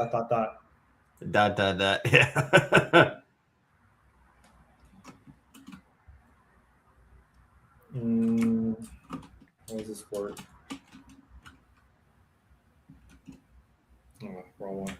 dot. Dot. Yeah. How does this work? Oh, wrong one.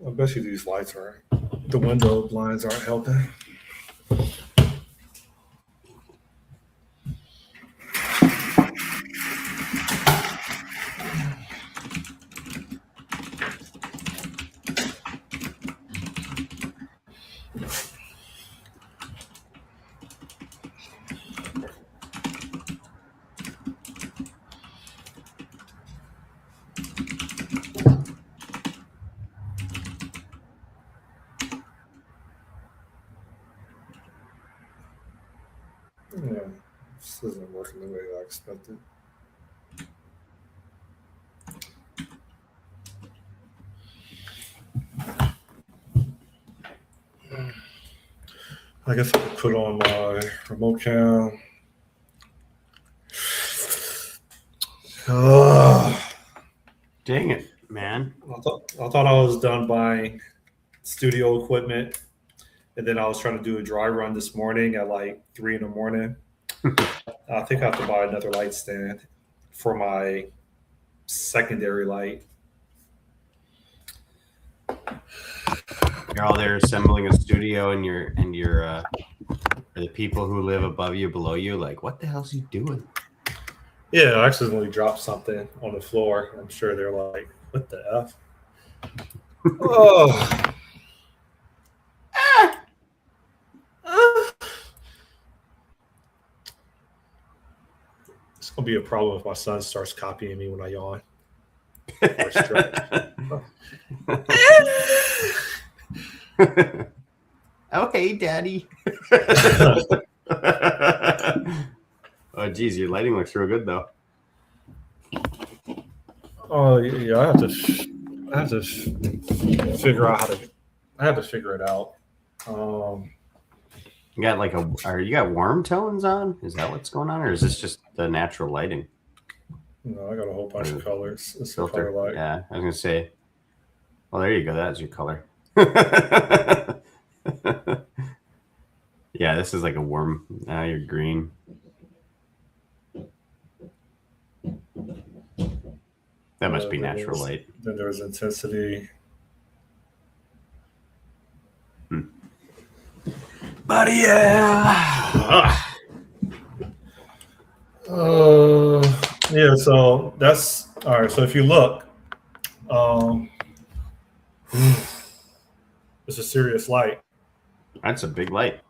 I bet you these lights are. The window blinds aren't helping. Yeah, this isn't working the way I expected. I guess I could put on my remote cam. Dang it, man. I thought I was done buying studio equipment, and then I was trying to do a dry run this morning at like 3 in the morning. I think I have to buy another light stand for my secondary light. You're all there assembling a studio, and you're the people who live above you, below you, like, what the hell's he doing? Yeah, I accidentally dropped something on the floor. I'm sure they're like, what the F? Oh. It's going to be a problem if my son starts copying me when I yawn. Okay, Daddy. Oh, geez, your lighting looks real good, though. Oh yeah, I have to figure out how to. I have to figure it out. You got you got warm tones on? Is that what's going on, or is this just the natural lighting? No, I got a whole bunch of colors. It's filter. A color light. Yeah, I was gonna say. Well, there you go. That's your color. Yeah, this is like a warm. Now you're green. That must be natural light. Then there's intensity. But yeah. Yeah. So that's all right. So if you look, it's a serious light. That's a big light.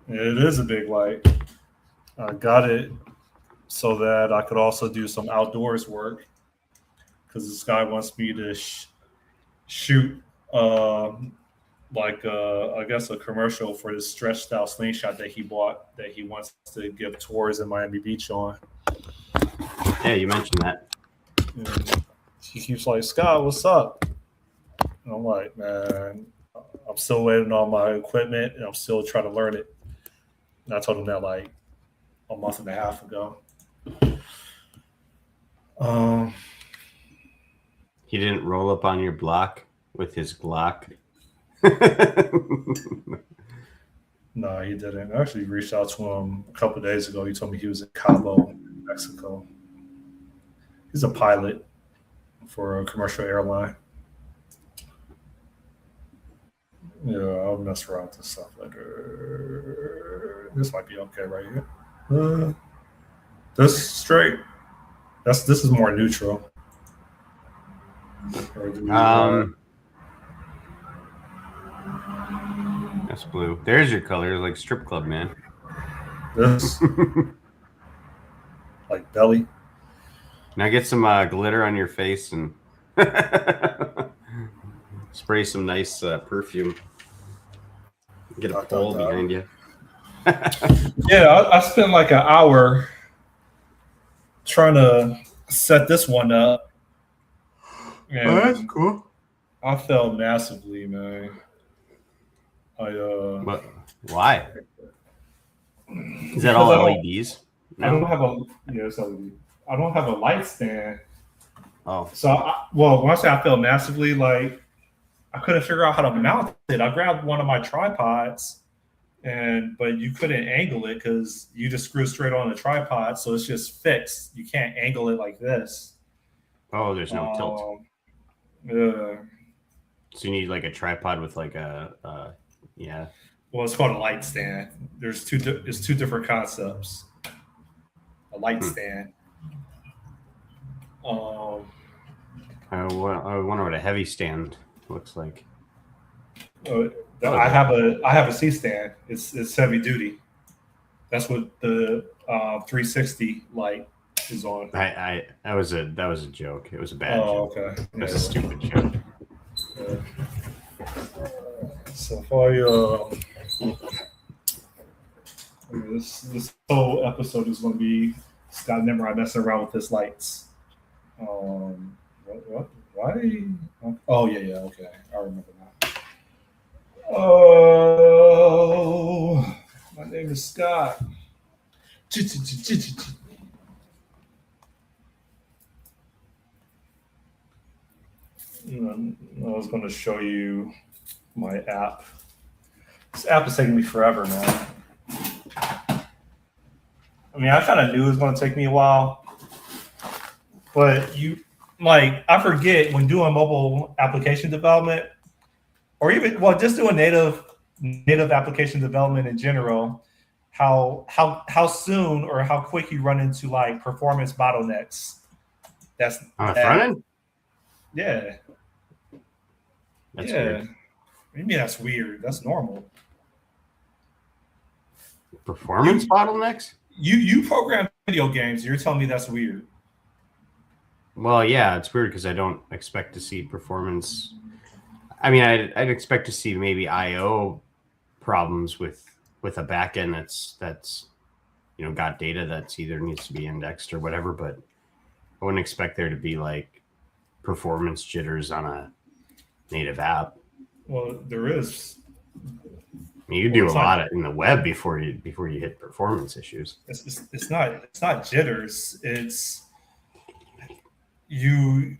It is a big light. I got it so that I could also do some outdoors work because this guy wants me to shoot I guess a commercial for this stretched out slingshot that he bought that he wants to give tours in Miami Beach on. Yeah, you mentioned that. And he keeps like, Scott, what's up? And I'm like, man, I'm still waiting on my equipment and I'm still trying to learn it. And I told him that like a month and a half ago. He didn't roll up on your block with his Glock. No, he didn't. I actually reached out to him a couple of days ago. He told me he was in Cabo, Mexico. He's a pilot for a commercial airline. Yeah, I'll mess around with this stuff later. This might be okay right here. This is straight. This is more neutral. Or do we, That's blue. There's your color, like strip club, man. this like belly. Now get some glitter on your face and spray some nice perfume. Get a pole behind you. Yeah, I spent like an hour trying to set this one up. And that's cool. I failed massively, man. But why? Is that all LEDs? No? I don't have a it's LED. I don't have a light stand. Oh. So when I say I failed massively, like I couldn't figure out how to mount it. I grabbed one of my tripods, but you couldn't angle it because you just screw straight on the tripod, so it's just fixed. You can't angle it like this. Oh, there's no tilt. Yeah. So you need like a tripod with like a yeah. Well, it's called a light stand. There's two different concepts. A light stand. I wonder what a heavy stand looks like. I have a C stand. It's heavy duty. That's what the 360 light is on. That was a joke. It was a bad joke. Okay. It was a stupid joke. So for this whole episode is going to be Scott Nimrod messing around with his lights. What? Why? Oh yeah. Okay, I remember now. Oh, my name is Scott. I was going to show you my app. This app is taking me forever, man. I mean, I kind of knew it was going to take me a while, but I forget when doing mobile application development, or even just doing native application development in general, how soon or how quick you run into like performance bottlenecks. That's on the front end. Yeah. That's weird. What do you mean that's weird? That's normal. Performance bottlenecks? You program video games. You're telling me that's weird. Well, yeah, it's weird because I don't expect to see performance. I mean, I'd expect to see maybe I/O problems with a backend that's got data that's either needs to be indexed or whatever, but I wouldn't expect there to be like performance jitters on a native app. Well, there is. I mean, you do a lot in the web before you hit performance issues. It's not jitters. It's you.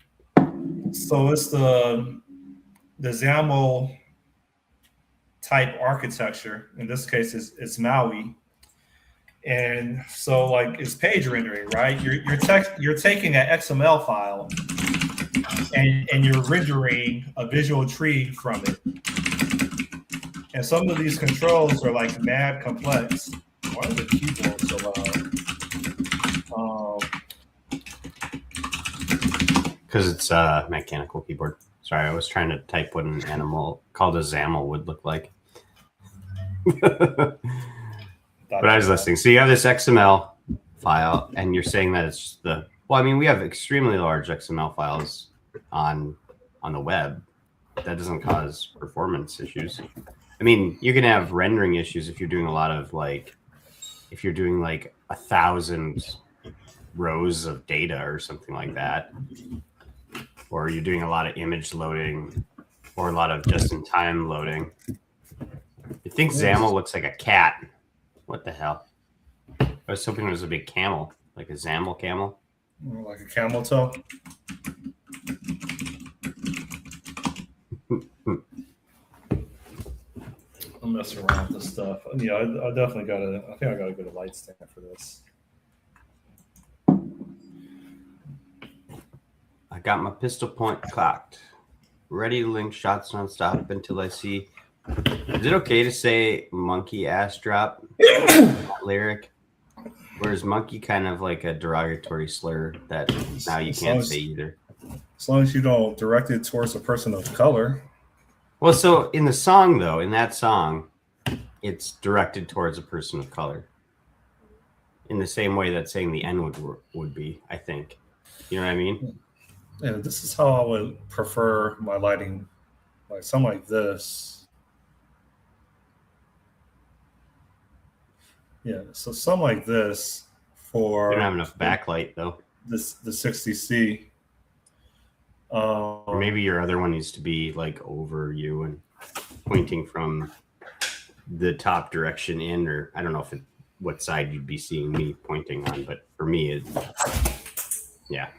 So it's the XAML type architecture. In this case, it's Maui, and so like it's page rendering, right? You're taking an XML file and you're rendering a visual tree from it. And some of these controls are like mad complex. Why is the keyboard so loud? Because it's a mechanical keyboard. Sorry, I was trying to type what an animal called a XAML would look like. But I was listening. So you have this XML file, and you're saying that it's just we have extremely large XML files on the web. That doesn't cause performance issues. I mean, you can have rendering issues if you're doing a lot of if you're doing 1,000 rows of data or something like that, or you're doing a lot of image loading or a lot of just-in-time loading. I think XAML looks like a cat. What the hell? I was hoping it was a big camel, like a XAML camel. Like a camel toe? I'm messing around with this stuff. Yeah, I definitely I think I gotta get a light stand for this. I got my pistol point cocked. Ready to link shots nonstop until I see. Is it okay to say monkey ass drop lyric? Or is monkey kind of like a derogatory slur that now you can't say either? As As long as you don't direct it towards a person of color. Well, so in the song, though, in that song, it's directed towards a person of color. In the same way that saying the N would be, I think. You know what I mean? Yeah, this is how I would prefer my lighting, like something like this. Yeah, so something like this for. You don't have enough backlight, though. The 60C. Or maybe your other one needs to be like over you and pointing from the top direction in, or I don't know what side you'd be seeing me pointing on, but for me, yeah.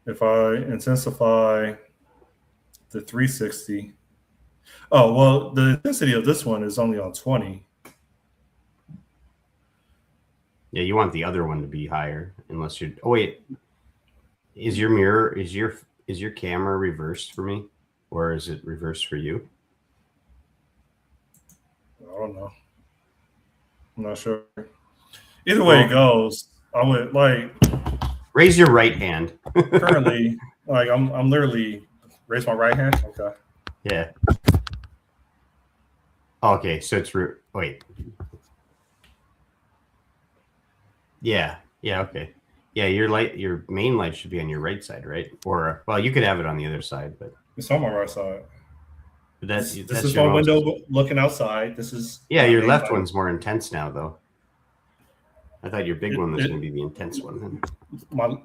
If I intensify the 360, oh, well, the intensity of this one is only on 20. Yeah, you want the other one to be higher, unless you're. Oh wait, is your mirror is your camera reversed for me, or is it reversed for you? I don't know. I'm not sure. Either way it goes, I would like raise your right hand. Currently, like I'm literally raise my right hand. Okay. Yeah. Okay, so it's wait. Yeah. Okay. Yeah, your main light should be on your right side, right? Or well, you could have it on the other side, but it's on my right side. But this is my window looking outside. This is your left one's more intense now, though. I thought your big one was going to be the intense one. Okay.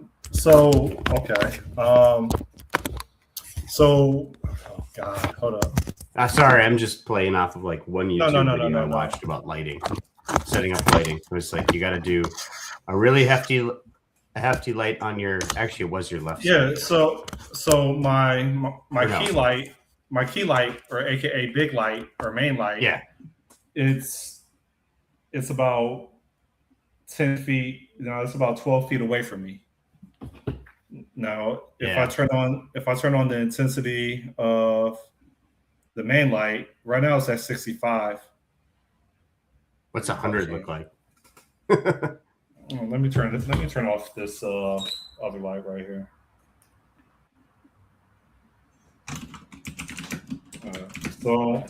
Oh God, hold up. Sorry, I'm just playing off of like one YouTube video I watched about lighting, setting up lighting. It was like you got to do a really hefty light on your. Actually, it was your left side. Yeah. So my key light, or AKA big light or main light. Yeah. It's about 10 feet. It's about 12 feet away from me. Now, if I turn on the intensity of the main light, right now it's at 65. What's 100 look like? Let me turn off this other light right here. So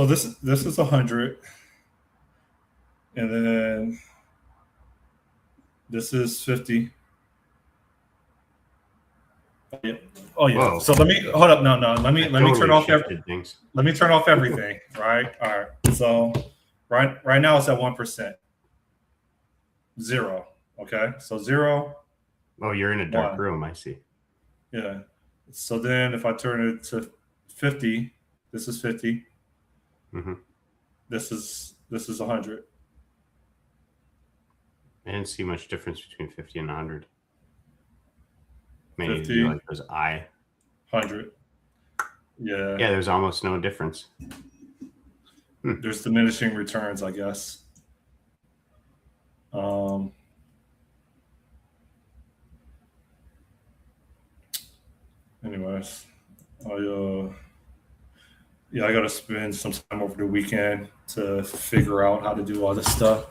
this is 100, and then this is 50. Oh yeah. Whoa. So let me hold up. No. Let me turn off everything. Let me turn off everything. Right. All right. So right now it's at 1%. 0. Okay. So 0. Oh, you're in a dark room. I see. Yeah. So then if I turn it to 50, this is 50. Mm-hmm. This is 100. I didn't see much difference between 50 and 100. Maybe 50, like those 100. Yeah. Yeah, there's almost no difference. There's diminishing returns, I guess. Anyways, I got to spend some time over the weekend to figure out how to do all this stuff.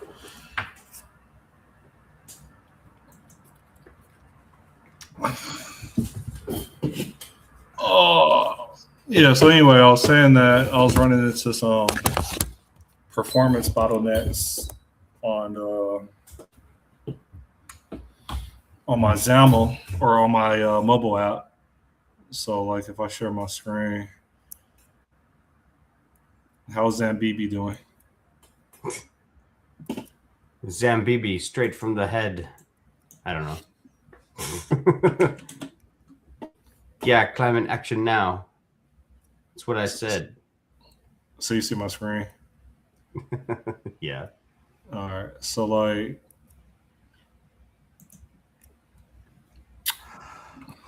Oh, yeah. So anyway, I was saying that I was running into some performance bottlenecks on my XAML or on my mobile app. So, like, if I share my screen, how's Zambibi doing? Zambibi, straight from the head. I don't know. Yeah, climate action now. That's what I said. So you see my screen? Yeah. All right. So, like,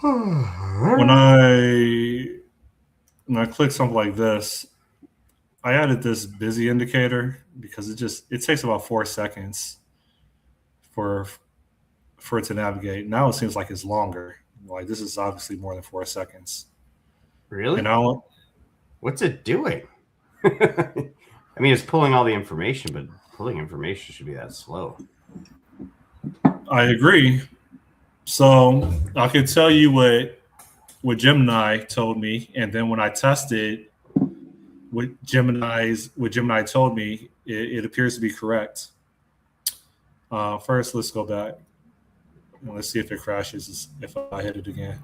when I click something like this, I added this busy indicator because it takes about 4 seconds for it to navigate. Now it seems like it's longer. Like, this is obviously more than 4 seconds. Really? And what's it doing? I mean, it's pulling all the information, but pulling information should be that slow. I agree. So I could tell you what Gemini told me, and then when I tested what Gemini told me, it appears to be correct. First, let's go back and let's see if it crashes if I hit it again.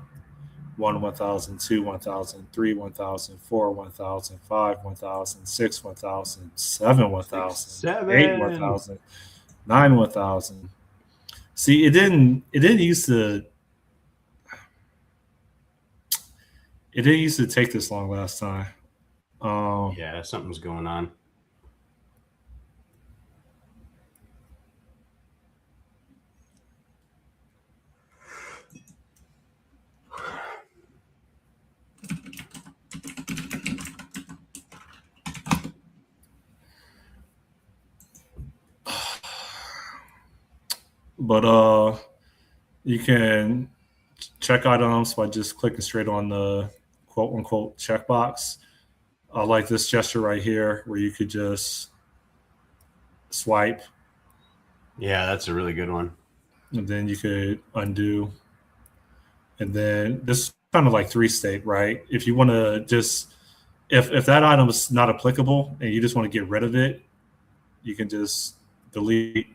1,000, 2, 1,000, 3, 1,000, 4, 1,000, 5, 1,000, 6, 1,000, 7, 1,000, 8, 1,000, 9, 1,000. See, it didn't used to take this long last time. Yeah, something's going on. But you can check items by just clicking straight on the quote unquote checkbox. I like this gesture right here where you could just swipe. Yeah, that's a really good one. And then you could undo. And then this is kind of like 3-state, right? If you want to just, if that item is not applicable and you just want to get rid of it, you can just delete,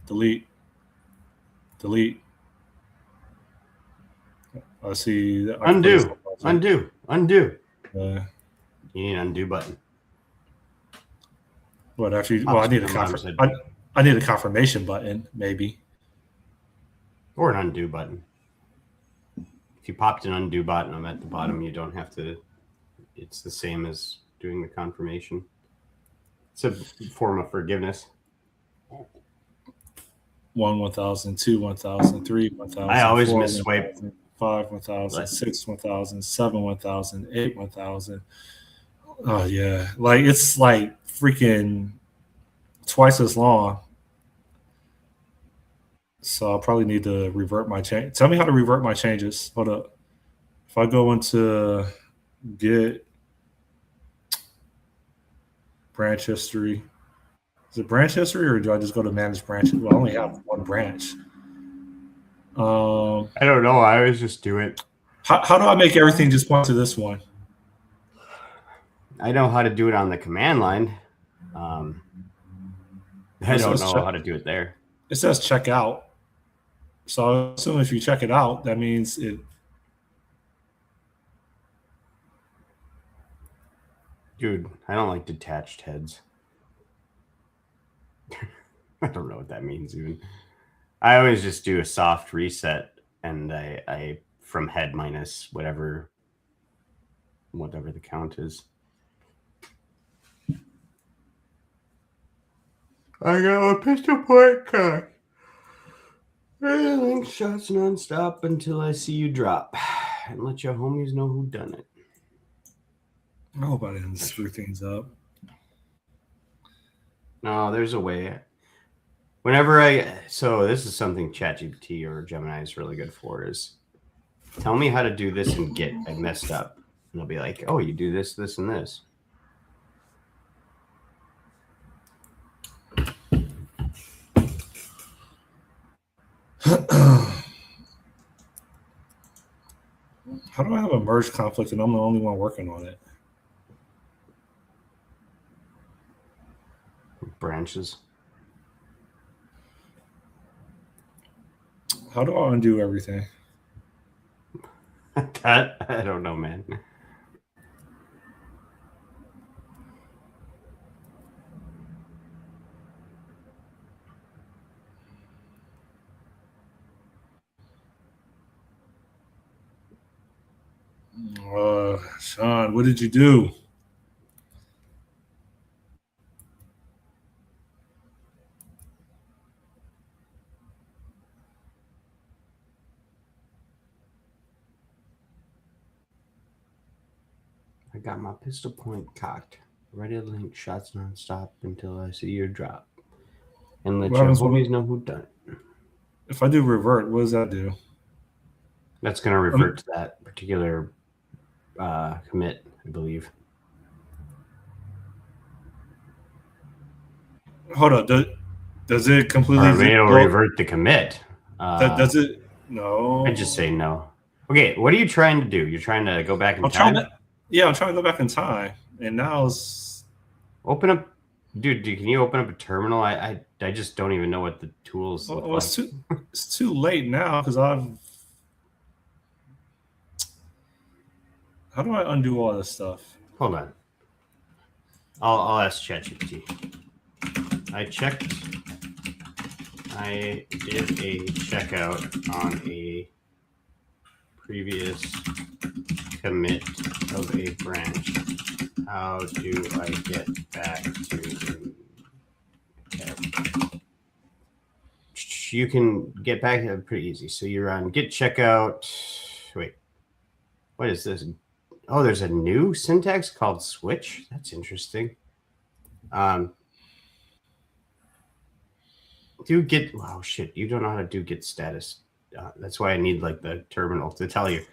delete. I see. Undo. You You need an undo button. But actually, well, I need a confirmation button, maybe. Or an undo button. If you popped an undo button at the bottom, you don't have to. It's the same as doing the confirmation. It's a form of forgiveness. 1,000, 2, 1,000, 3, 1,000. I always 4, miss-swipe. 5, 1,000, 6, 1,000, 7, 1,000, 8, 1,000. Oh yeah, like it's like freaking twice as long. So I'll probably need to revert my change. Tell me how to revert my changes. Hold up. If I go into get branch history, is it branch history or do I just go to manage branches? Well, I only have one branch. I don't know. I always just do it. How do I make everything just point to this one? I know how to do it on the command line. I don't know how to do it there. It says check out. So I assume if you check it out, that means it. Dude, I don't like detached heads. I don't know what that means even. I always just do a soft reset and I from head minus whatever the count is. I got a pistol point cock. Link shots nonstop until I see you drop. And let your homies know who done it. I hope I didn't screw things up. No, there's a way. So this is something ChatGPT or Gemini is really good for is tell me how to do this and Git. I messed up. And they'll be like, oh, you do this, this, and this. How do I have a merge conflict and I'm the only one working on it? Branches. How do I undo everything? That I don't know, man. Sean, what did you do? I got my pistol point cocked. Ready to link shots nonstop until I see your drop. And let your homies know who done it. If I do revert, what does that do? That's going to revert to that particular commit, I believe. Hold on. Does it completely? Or maybe it'll revert the commit. Does it? No. I just say no. Okay, what are you trying to do? You're trying to go back in time? I'm trying to go back in time, and now it's open up. Dude, can you open up a terminal? I just don't even know what the tools look like. It's too late now because I've. How do I undo all this stuff? Hold on. I'll ask ChatGPT. I did a checkout on a previous commit of a branch. How do I get back to? Okay. You can get back to it pretty easy. So you're on git checkout. Wait, what is this? Oh, there's a new syntax called switch. That's interesting. Do git. Oh shit! You don't know how to do git status. That's why I need like the terminal to tell you.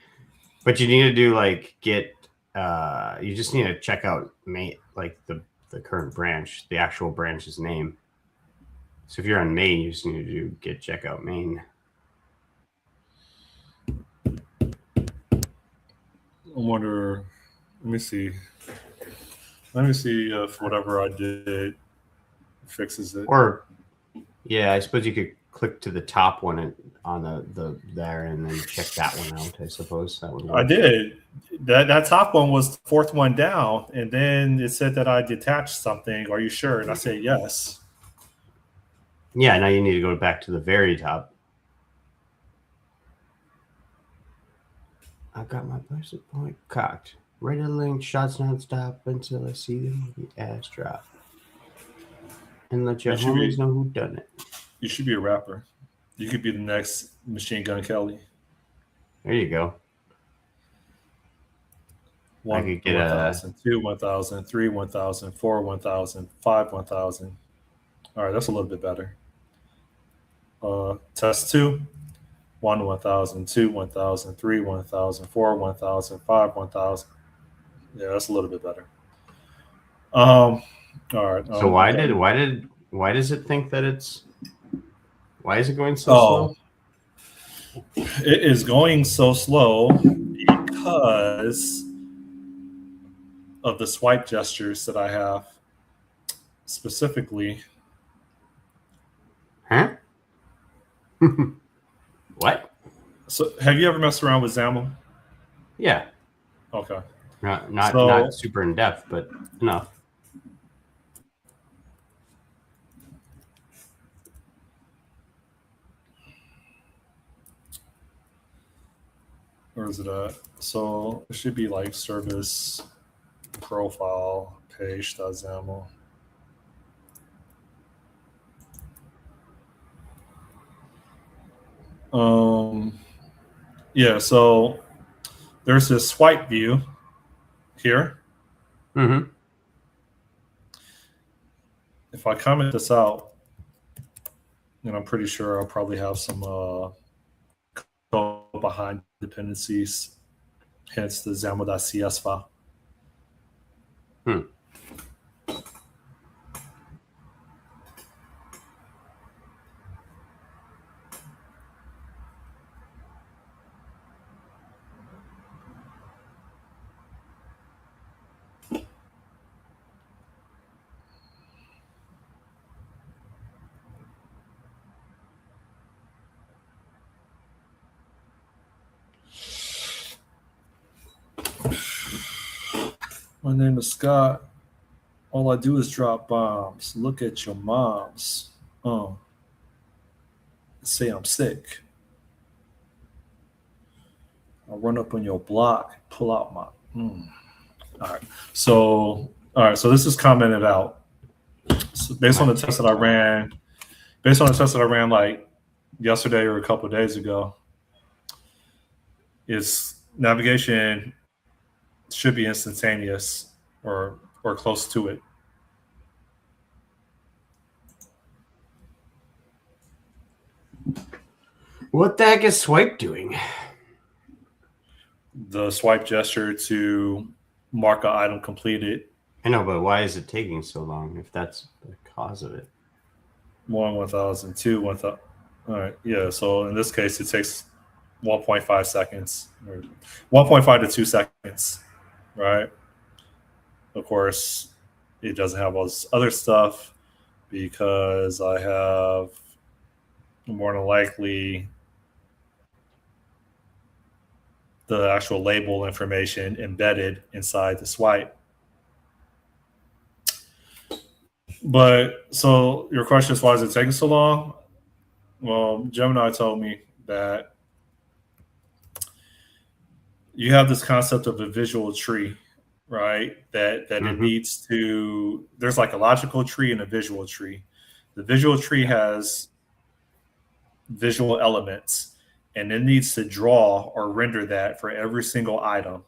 But you need to do like git. You just need to check out main, like the current branch, the actual branch's name. So if you're on main, you just need to do git checkout main. I wonder. Let me see. Let me see if whatever I did fixes it. Or, yeah, I suppose you could click to the top one on the there and then check that one out. I suppose that would work. I did. That top one was the fourth one down, and then it said that I detached something. Are you sure? And I said yes. Yeah, now you need to go back to the very top. I got my bicycle point cocked. Ready to link shots nonstop until I see them with the ass drop. And let your homies know who done it. You should be a rapper. You could be the next Machine Gun Kelly. There you go. 1, 1,000, 2, 1,000, 3, 1,000, 4, 1,000, 5, 1,000. All right, that's a little bit better. Test 2. 1, 1,000, 2, 1,000, 3, 1,000, 4, 1,000, 5, 1,000. Yeah, that's a little bit better. All right. So why does it think that it's? Why is it going so slow? It is going so slow because of the swipe gestures that I have. Specifically. Huh? What? So have you ever messed around with XAML? Yeah. Okay. Not super in depth, but enough. Where is it at? So it should be like service profile page.xaml. Yeah, so there's this swipe view here. Mm-hmm. If I comment this out, then I'm pretty sure I'll probably have some code behind dependencies, hence the XAML.cs file. My name is Scott. All I do is drop bombs. Look at your moms. Say I'm sick. I'll run up on your block, pull out my. All right. So this is commented out. So based on the test that I ran, like yesterday or a couple of days ago, is navigation should be instantaneous or close to it. What the heck is swipe doing? The swipe gesture to mark an item completed. I know, but why is it taking so long if that's the cause of it? 1 1000, 2 1000. All right, yeah. So in this case, it takes 1.5 seconds, or 1.5 to 2 seconds, right? Of course, it doesn't have all this other stuff because I have more than likely the actual label information embedded inside the swipe. But so your question is, why is it taking so long? Well, Gemini told me that you have this concept of a visual tree, right? That it needs to, there's like a logical tree and a visual tree. The visual tree has visual elements, and it needs to draw or render that for every single item.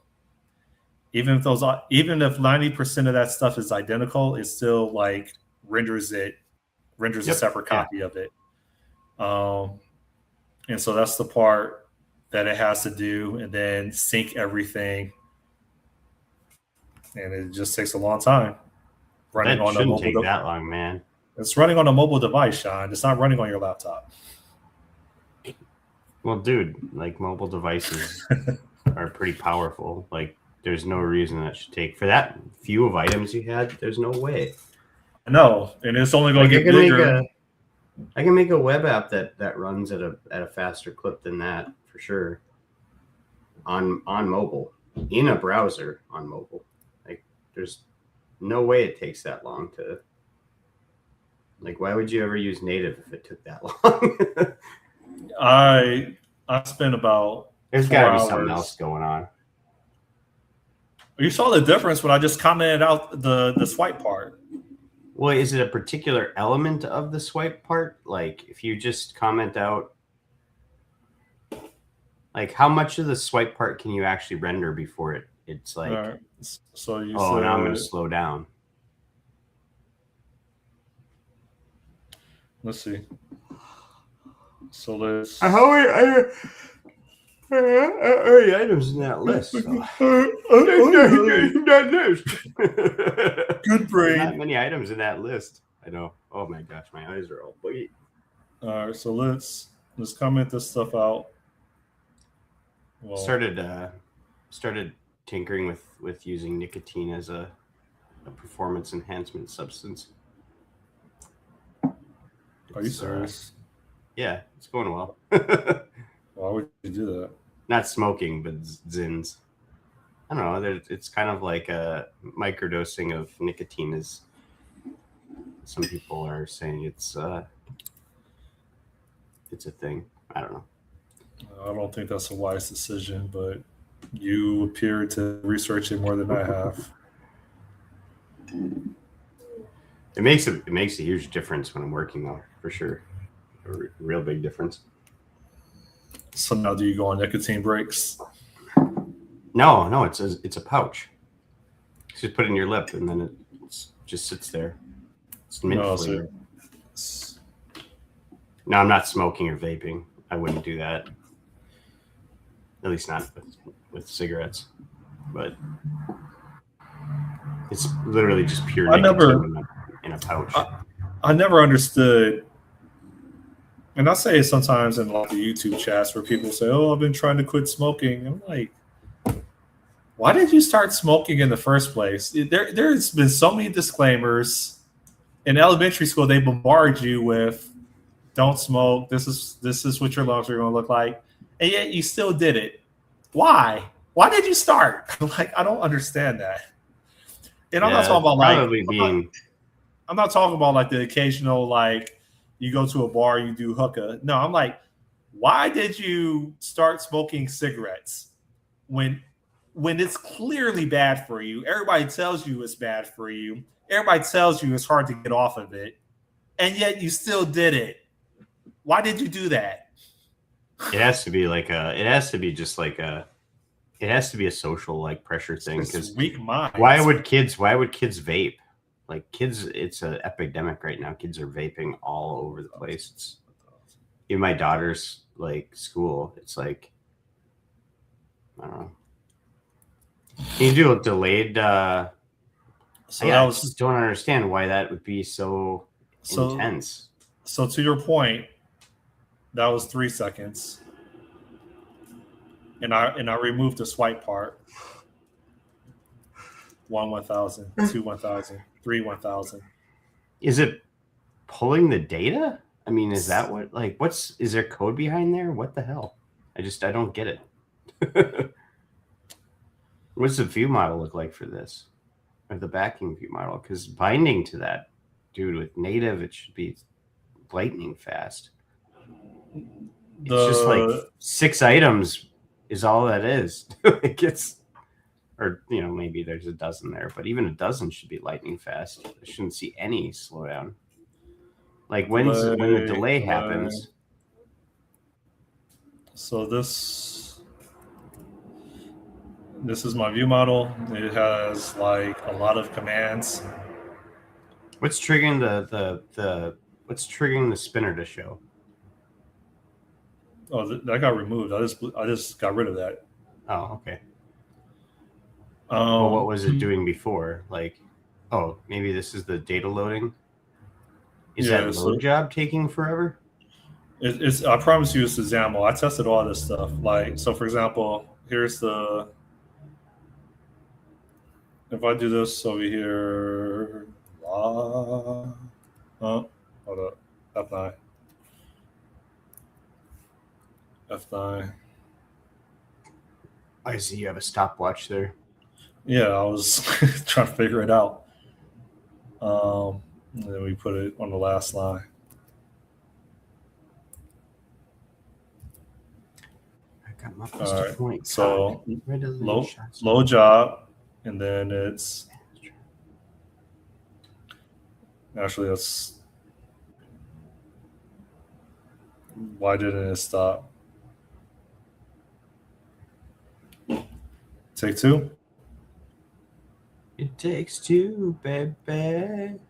Even if 90% of that stuff is identical, it still like renders a separate copy of it. And so that's the part that it has to do, and then sync everything. And it just takes a long time. Running that shouldn't take that long, man. It's running on a mobile device, Sean. It's not running on your laptop. Well, dude, like mobile devices are pretty powerful. Like, there's no reason that should take, for that few of items you had, there's no way. No, and it's only going to get bigger. I can make a web app that runs at a faster clip than that, for sure. On mobile, in a browser on mobile. Like, there's no way it takes that long to. Like, why would you ever use native if it took that long? I spent about. There's got to be something else going on. You saw the difference when I just commented out the swipe part. Well, is it a particular element of the swipe part? Like, if you just comment out, like, how much of the swipe part can you actually render before it's like, right. So you now I'm going to slow down. Let's see. So let's. How are items in that list? That list. Good brain. Not many items in that list. I know. Oh my gosh, my eyes are all buggy. All right, so let's comment this stuff out. Well, started tinkering with using nicotine as a performance enhancement substance. Are you serious? Yeah, it's going well. Why would you do that? Not smoking, but zins. I don't know. It's kind of like a microdosing of nicotine. Is some people are saying it's a thing. I don't know. I don't think that's a wise decision, but you appear to research it more than I have. It makes a huge difference when I'm working, though, for sure. A real big difference. So now, do you go on nicotine breaks? No, it's a pouch. You just put it in your lip, and then it just sits there. It's mint flavor. No, I'm not smoking or vaping. I wouldn't do that. At least not with cigarettes. But it's literally just pure nicotine in a pouch. I never understood. And I say it sometimes in like the YouTube chats where people say, "Oh, I've been trying to quit smoking." I'm like, why did you start smoking in the first place? There's been so many disclaimers. In elementary school, they bombard you with, "Don't smoke. This is what your lungs are going to look like," and yet you still did it. Why? Why did you start? Like, I don't understand that. And I'm not talking about I'm not talking about like the occasional like. You go to a bar, you do hookah. No, I'm like, why did you start smoking cigarettes when it's clearly bad for you? Everybody tells you it's bad for you. Everybody tells you it's hard to get off of it, and yet you still did it. Why did you do that? It has to be a social like pressure thing, because weak minds. Why would kids vape? Like, kids, it's an epidemic right now. Kids are vaping all over the place. It's in my daughter's like school. It's like, I don't know. Can you do a delayed? I just don't understand why that would be so intense. So to your point, that was 3 seconds. And I removed the swipe part. 1 1000, 2 1000, 3 1000. Is it pulling the data? I mean, is that what, like, is there code behind there? What the hell? I don't get it. What's the view model look like for this? Or the backing view model? Because binding to that, dude, with native, it should be lightning fast. It's just like 6 items is all that is. It gets, or maybe there's a dozen there, but even a dozen should be lightning fast. I shouldn't see any slowdown. Like when the delay happens. So this is my view model. It has like a lot of commands. What's triggering what's triggering the spinner to show? Oh, that got removed. I just got rid of that. Oh, okay. Well, what was it doing before? Like, oh, maybe this is the data loading. Is that load job taking forever? It's. I promise you, it's the XAML. I tested all this stuff. Like, so for example, here's the. If I do this over here, hold up, F9. F9. I see you have a stopwatch there. Yeah, I was trying to figure it out. And then we put it on the last line. I got my pistol point. So low job, and then it's actually that's why didn't it stop? Take 2. It takes 2, baby.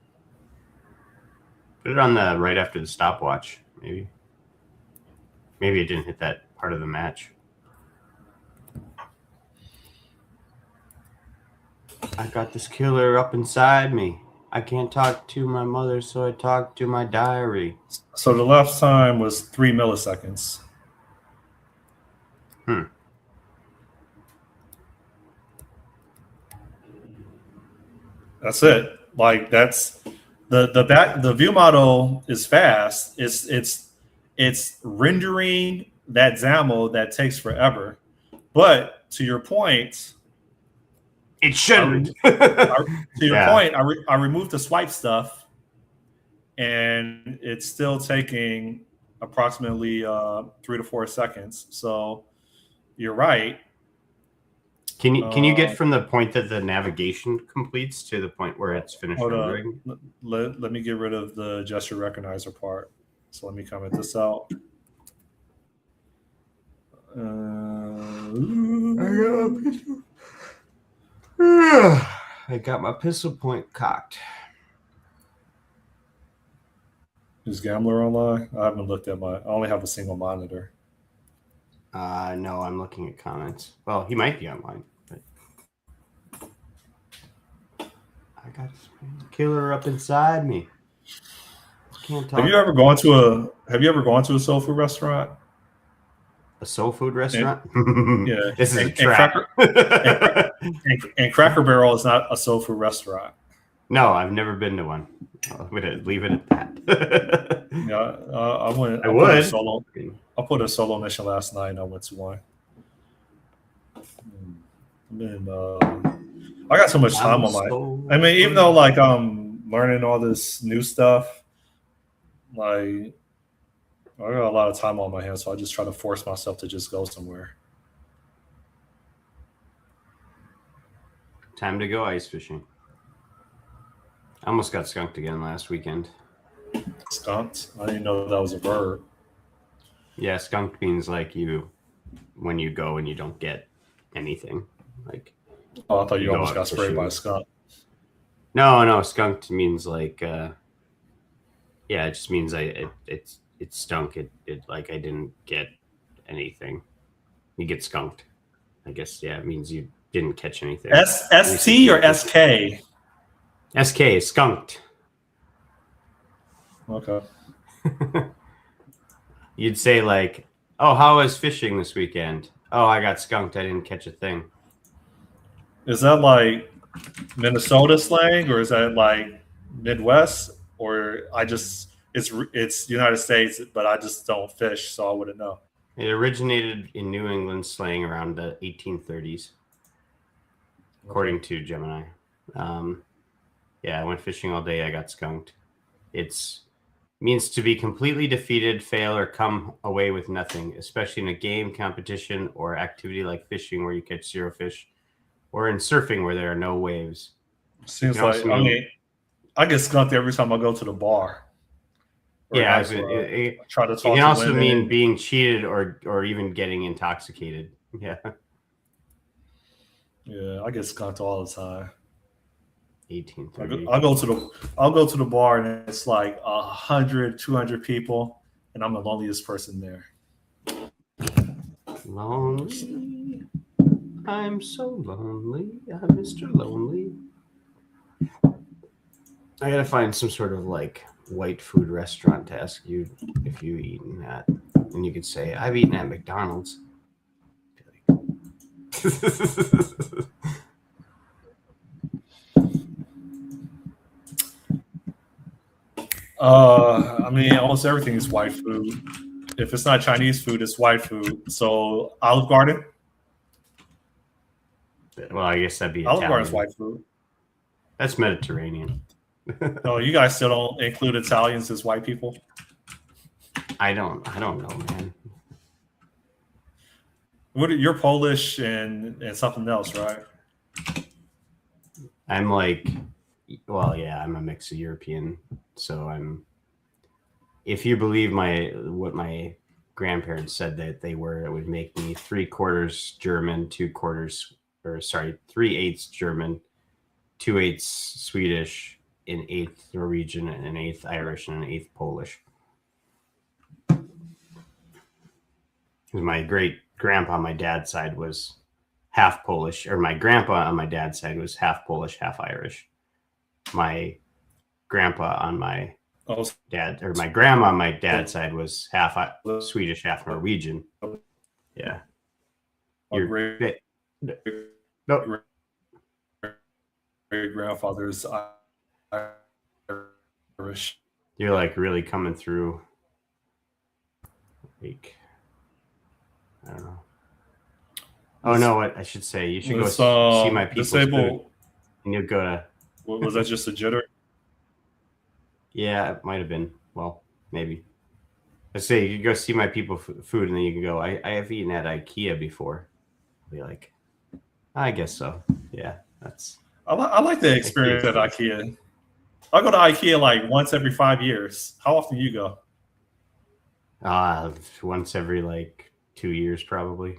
Put it on the right after the stopwatch, maybe. Maybe it didn't hit that part of the match. I got this killer up inside me. I can't talk to my mother, so I talk to my diary. So the left time was 3 milliseconds. That's it. Like that's the view model is fast. It's rendering that XAML that takes forever. But to your point, it shouldn't. Point, I removed the swipe stuff, and it's still taking approximately 3 to 4 seconds. So you're right. Can you get from the point that the navigation completes to the point where it's finished rendering? Let me get rid of the gesture recognizer part. So let me comment this out. I got my pistol point cocked. Is Gambler online? I haven't looked at I only have a single monitor. No, I'm looking at comments. Well, he might be online. I got a killer up inside me. Can't talk. Have you ever gone to a soul food restaurant? A soul food restaurant? Yeah. This is a trap. And Cracker Barrel is not a soul food restaurant. No, I've never been to one. I'm gonna leave it at that. Yeah, I would. I put a solo mission last night and I went to one. I got so much time on my. I mean, even though like I'm learning all this new stuff, like I got a lot of time on my hands, so I just try to force myself to just go somewhere. Time to go ice fishing. I almost got skunked again last weekend. Skunked? I didn't know that was a verb. Yeah, skunked means like when you go and you don't get anything. Like. Oh, I thought you almost got sprayed by a skunk. No, skunked means like, it just means it stunk. It like I didn't get anything. You get skunked, I guess. Yeah, it means you didn't catch anything. ST or SK? SK, skunked. Okay. You'd say like, "Oh, how was fishing this weekend? Oh, I got skunked. I didn't catch a thing." Is that like Minnesota slang, or is that like Midwest, or it's United States, but I just don't fish, so I wouldn't know. It originated in New England slang around the 1830s, according to Gemini. Yeah, I went fishing all day. I got skunked. It's means to be completely defeated, fail, or come away with nothing, especially in a game, competition, or activity like fishing where you catch 0 fish, or in surfing where there are no waves. Seems like I get skunked every time I go to the bar. Yeah, I try to talk. It can also mean being cheated or even getting intoxicated. Yeah. Yeah, I get skunked all the time. 1830. I'll go to the bar and it's like 100, 200 people, and I'm the loneliest person there. Lonely. I'm so lonely. I'm Mr. Lonely. I gotta find some sort of like white food restaurant to ask you if you've eaten at, and you could say, "I've eaten at McDonald's." I mean, almost everything is white food. If it's not Chinese food, it's white food. So Olive Garden. Well, I guess that'd be Olive Italian. Garden's white food. That's Mediterranean. No, you guys still don't include Italians as white people? I don't know, man. You're Polish and something else, right? I'm like, well, yeah, I'm a mix of European. So if you believe what my grandparents said that they were, it would make me 3/4 German, 3/8 German, 2/8 Swedish, 1/8 Norwegian, and 1/8 Irish, and 1/8 Polish. My great grandpa on my dad's side was half Polish, or my grandpa on my dad's side was half Polish, half Irish. My grandpa on my my grandma on my dad's side was half Swedish, half Norwegian. Yeah. Your great grandfather's Irish. You're like really coming through. Like, I don't know. Oh no! What I should say? You should go see my people's food, and you'll go to. Was that just a jitter? Yeah, it might have been. Well, maybe. Let's say you could go see my people food, and then you can go. I have eaten at IKEA before. I'll be like, I guess so. Yeah, that's. I like the experience at IKEA. I go to IKEA like once every 5 years. How often do you go? Once every like 2 years, probably.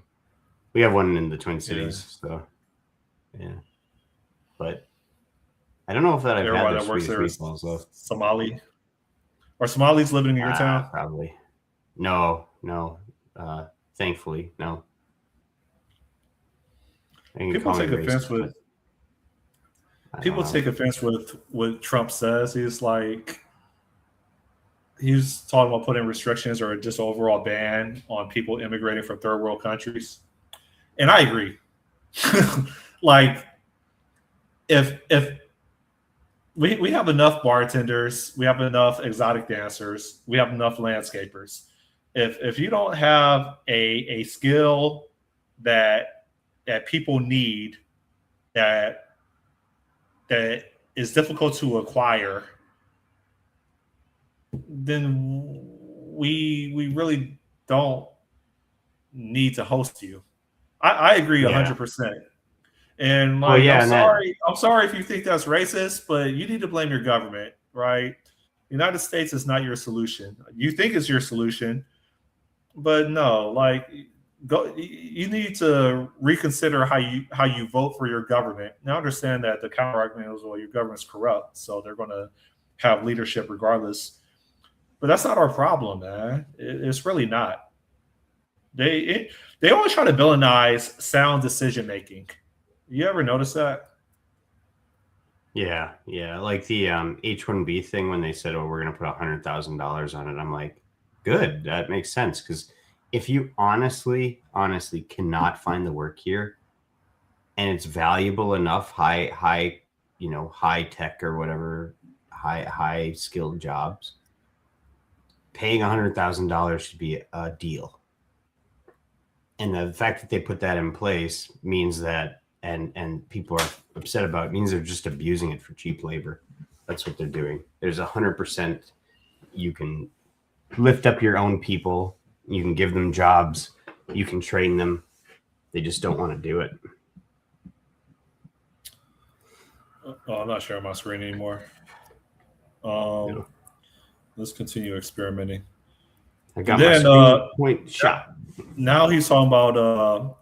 We have one in the Twin Cities, so yeah. But I don't know if I've had that works there meatballs, though. Somali. Are Somalis living in your town? Probably. No. Thankfully, no. People take offense with what Trump says. He's talking about putting restrictions or just overall ban on people immigrating from third world countries. And I agree. Like, if we have enough bartenders, we have enough exotic dancers, we have enough landscapers. If you don't have a skill that people need, that is difficult to acquire, then we really don't need to host you. I agree 100%. And like, I'm sorry if you think that's racist, but you need to blame your government, right? The United States is not your solution. You think it's your solution, but no, like, you need to reconsider how you vote for your government. Now, understand that the counter argument is, well, your government's corrupt, so they're going to have leadership regardless. But that's not our problem, man. It's really not. They always try to villainize sound decision making. You ever notice that? Yeah, yeah. Like the H-1B thing when they said, "Oh, we're going to put $100,000 on it." I'm like, good. That makes sense because if you honestly cannot find the work here, and it's valuable enough, high tech or whatever, high skilled jobs, paying $100,000 should be a deal. And the fact that they put that in place means that, and people are upset about it, means they're just abusing it for cheap labor. That's what they're doing. There's 100%. You can lift up your own people. You can give them jobs. You can train them. They just don't want to do it. Oh, I'm not sharing my screen anymore. Let's continue experimenting. I got my screen point shot. Now he's talking about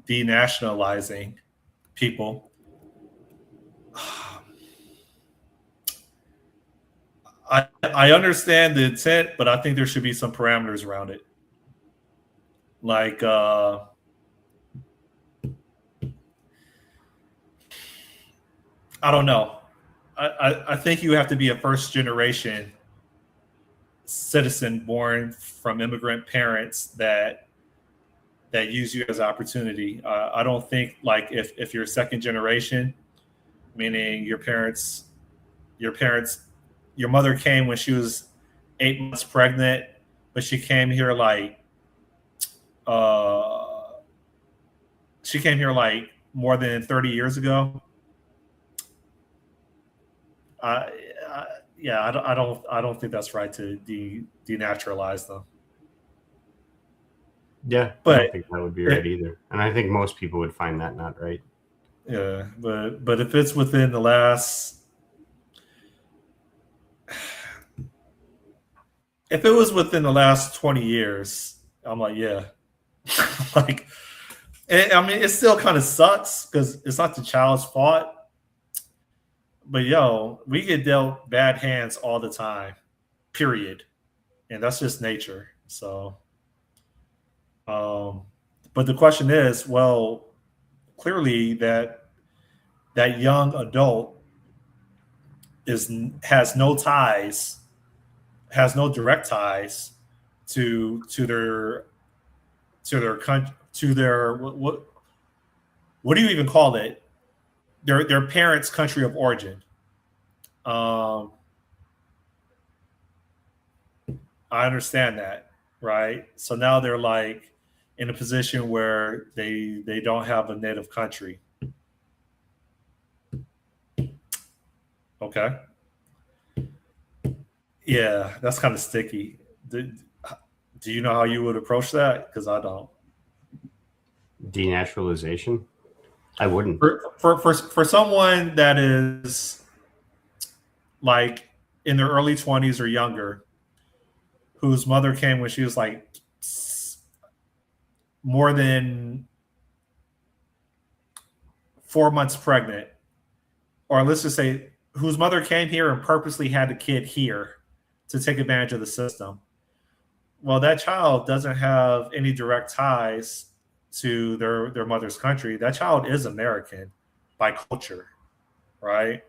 denationalizing people. I understand the intent, but I think there should be some parameters around it. Like I don't know. I think you have to be a first generation citizen born from immigrant parents that use you as an opportunity. I don't think like if you're second generation, meaning your mother came when she was 8 months pregnant, but she came here like more than 30 years ago. I don't think that's right to denaturalize them. Yeah, but I don't think that would be right either, and I think most people would find that not right. Yeah, but if it's within the last, if it was within the last 20 years, I'm like, yeah, like, I mean, it still kind of sucks because it's not the child's fault. But yo, we get dealt bad hands all the time, period, and that's just nature. So, but the question is, well, clearly that young adult has no direct ties to their country, to their what do you even call it? Their parents' country of origin. I understand that, right? So now they're like in a position where they don't have a native country. Okay. Yeah, that's kind of sticky. Do you know how you would approach that? Because I don't. Denaturalization? I wouldn't. For someone that is like in their early 20s or younger, whose mother came when she was like more than 4 months pregnant, or let's just say whose mother came here and purposely had the kid here to take advantage of the system. Well, that child doesn't have any direct ties to their mother's country. That child is American by culture, right?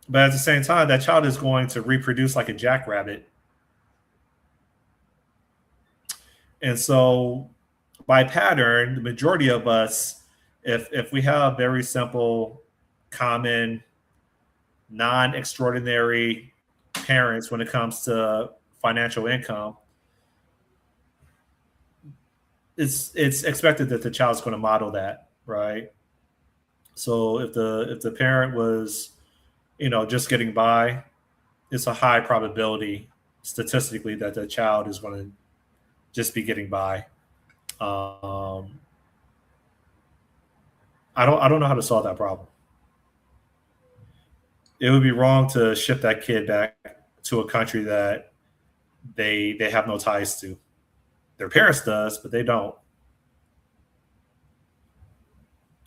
But at the same time, that child is going to reproduce like a jackrabbit. And so by pattern, the majority of us, if we have very simple, common, non-extraordinary parents when it comes to financial income, it's expected that the child's going to model that, right? So if the parent was, just getting by, it's a high probability statistically that the child is going to just be getting by. I don't know how to solve that problem. It would be wrong to ship that kid back to a country that they have no ties to. Their parents does, but they don't.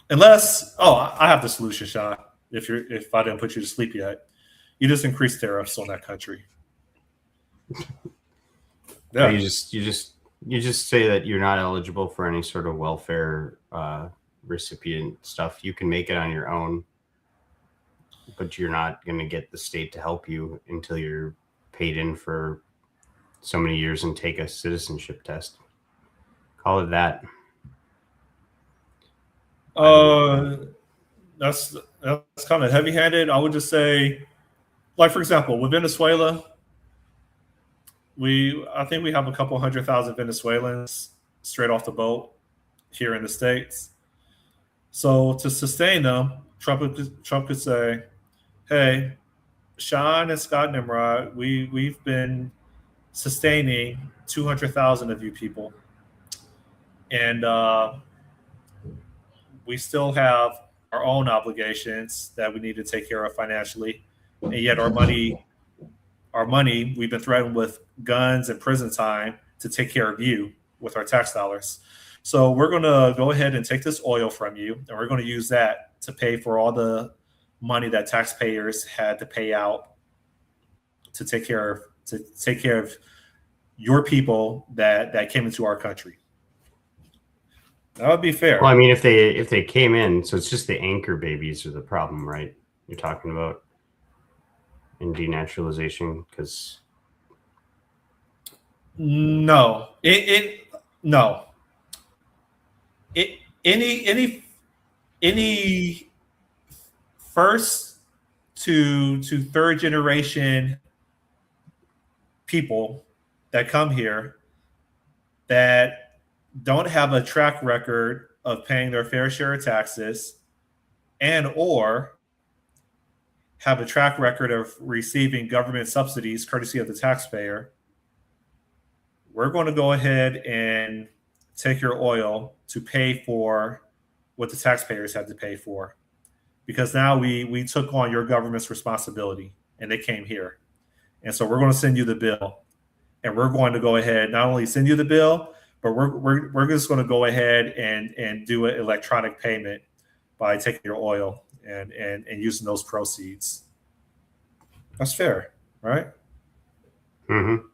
Unless, I have the solution, Sean. If I didn't put you to sleep yet, you just increase tariffs on that country. Yeah. You just say that you're not eligible for any sort of welfare recipient stuff. You can make it on your own. but you're not going to get the state to help you until you're paid in for so many years and take a citizenship test. Call it that. That's kind of heavy-handed. I would just say, like, for example, with Venezuela, I think we have a couple 100,000 Venezuelans straight off the boat here in the States. So to sustain them, Trump could say, "Hey, Sean and Scott Nimrod, we've been sustaining 200,000 of you people, and we still have our own obligations that we need to take care of financially, and yet our money, we've been threatened with guns and prison time to take care of you with our tax dollars. So we're going to go ahead and take this oil from you, and we're going to use that to pay for all the money that taxpayers had to pay out to take care of your people that came into our country." That would be fair. Well, I mean, if they came in, so it's just the anchor babies are the problem, right? You're talking about in denaturalization, because no, any first to third generation people that come here that don't have a track record of paying their fair share of taxes and or have a track record of receiving government subsidies courtesy of the taxpayer, we're going to go ahead and take your oil to pay for what the taxpayers had to pay for. Because now we took on your government's responsibility and they came here. And so we're going to send you the bill. And we're going to go ahead, not only send you the bill, but we're just going to go ahead and do an electronic payment by taking your oil and using those proceeds. That's fair, right? mm-hmm.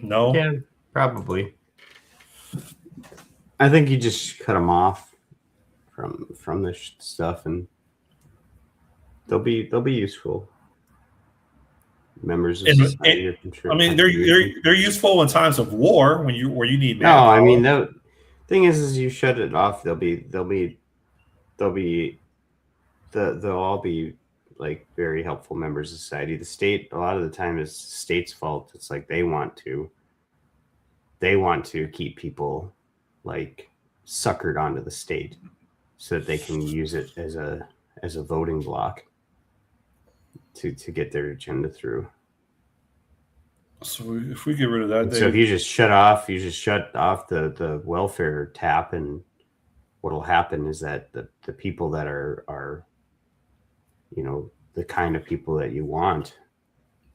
No? Yeah, probably. I think you just cut them off from this stuff, and they'll be useful. Members of society. I mean, they're useful in times of war where you need manpower. No, I mean the thing is you shut it off. They'll all be like very helpful members of society. The state, a lot of the time, is the state's fault. It's like they want to keep people like suckered onto the state so that they can use it as a voting block to get their agenda through. So if we get rid of that, so if you just shut off the welfare tap, and what'll happen is that the people that are the kind of people that you want,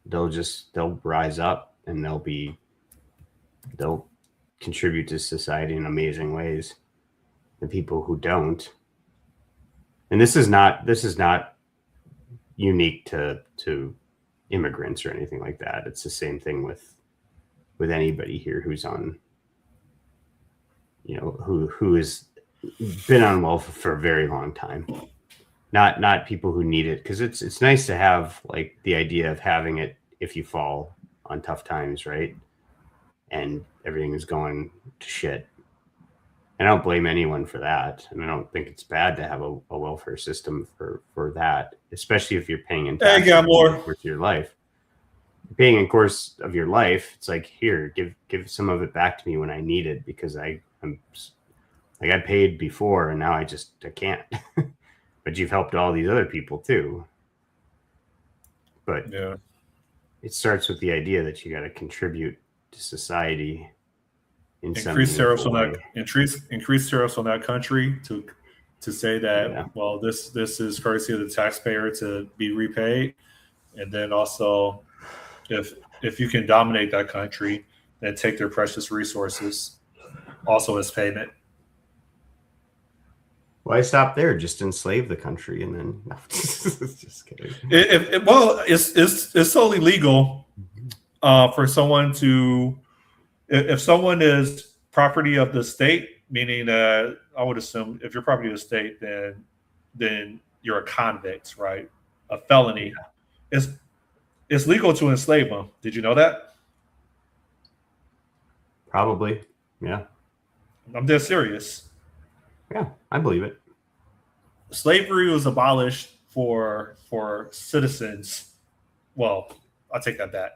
they'll rise up and they'll contribute to society in amazing ways. The people who don't, and this is not unique to immigrants or anything like that. It's the same thing with anybody here who's on, who has been on welfare for a very long time. Not people who need it, because it's nice to have like the idea of having it if you fall on tough times, right? And everything is going to shit. And I don't blame anyone for that. And I don't think it's bad to have a welfare system for that, especially if you're paying in taxes with your life. Paying in course of your life, it's like, here, give some of it back to me when I need it, because I got paid before and now I can't. But you've helped all these other people too. But yeah, it starts with the idea that you got to contribute to society. Increase tariffs on that country to say that well, this is courtesy of the taxpayer to be repaid, and then also if you can dominate that country, then take their precious resources also as payment. Why stop there? Just enslave the country and then no, just kidding. It's totally legal for someone to. If someone is property of the state, meaning that I would assume if you're property of the state, then you're a convict, right? A felony. Yeah. It's legal to enslave them. Did you know that? Probably. Yeah. I'm dead serious. Yeah, I believe it. Slavery was abolished for citizens. Well, I'll take that back.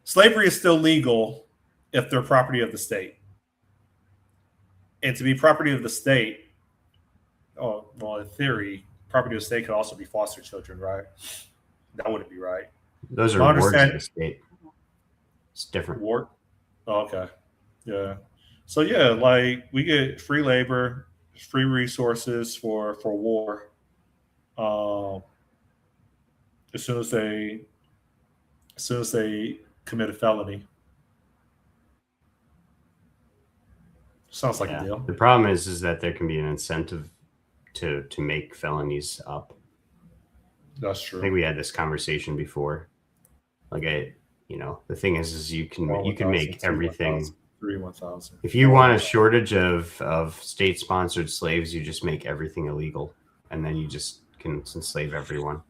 Slavery is still legal if they're property of the state. And to be property of the state, oh, well, in theory, property of the state could also be foster children, right? That wouldn't be right. Those are wards of the state. It's different. Ward? Oh, okay. Yeah. So, yeah, like we get free labor, free resources for war. As soon as they commit a felony. Sounds like a deal. The problem is that there can be an incentive to make felonies up. That's true. I think we had this conversation before. Like the thing is you can make everything. 1,000. If you want a shortage of state-sponsored slaves, you just make everything illegal, and then you just can enslave everyone.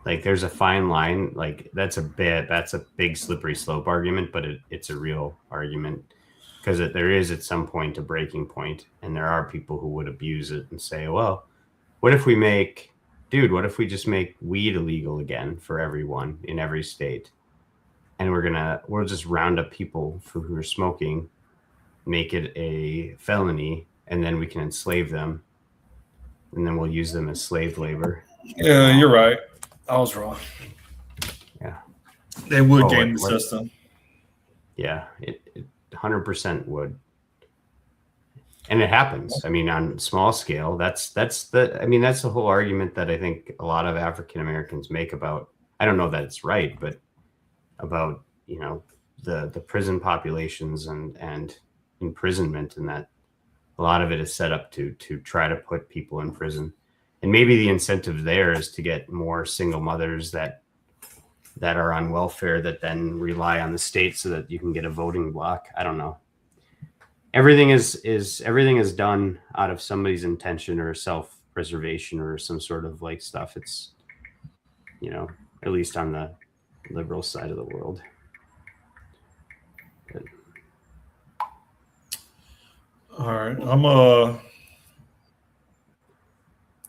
Like there's a fine line. Like that's a big slippery slope argument, but it's a real argument because there is at some point a breaking point, and there are people who would abuse it and say, well, what if we just make weed illegal again for everyone in every state? And we'll just round up people who are smoking, make it a felony, and then we can enslave them. And then we'll use them as slave labor. Yeah, you're right. I was wrong. Yeah. They would game the system. Yeah, it 100% would. And it happens. I mean, on small scale, that's the whole argument that I think a lot of African Americans make about, I don't know that it's right, but about, the prison populations and imprisonment, and that a lot of it is set up to try to put people in prison. And maybe the incentive there is to get more single mothers that are on welfare that then rely on the state so that you can get a voting block. I don't know. Everything is done out of somebody's intention or self-preservation or some sort of like stuff. It's, at least on the liberal side of the world. But. All right,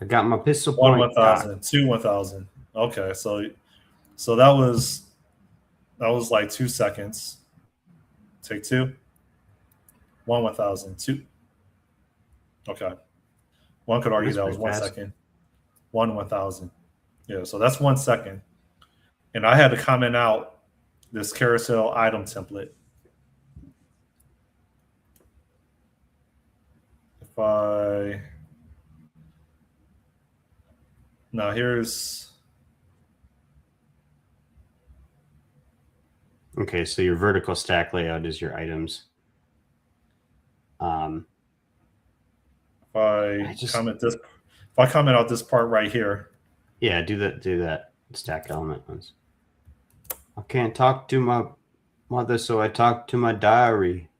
I got my pistol point. 1,000, 1,000. Okay, so that was like 2 seconds. Take two. 1,000. 2. Okay. One could argue that was 1 second. 1,000. Yeah, so that's 1 second. And I had to comment out this carousel item template. Now here's. Okay, so your vertical stack layout is your items. If I comment out this part right here. Yeah, do that stack element ones. I can't talk to my mother, so I talk to my diary.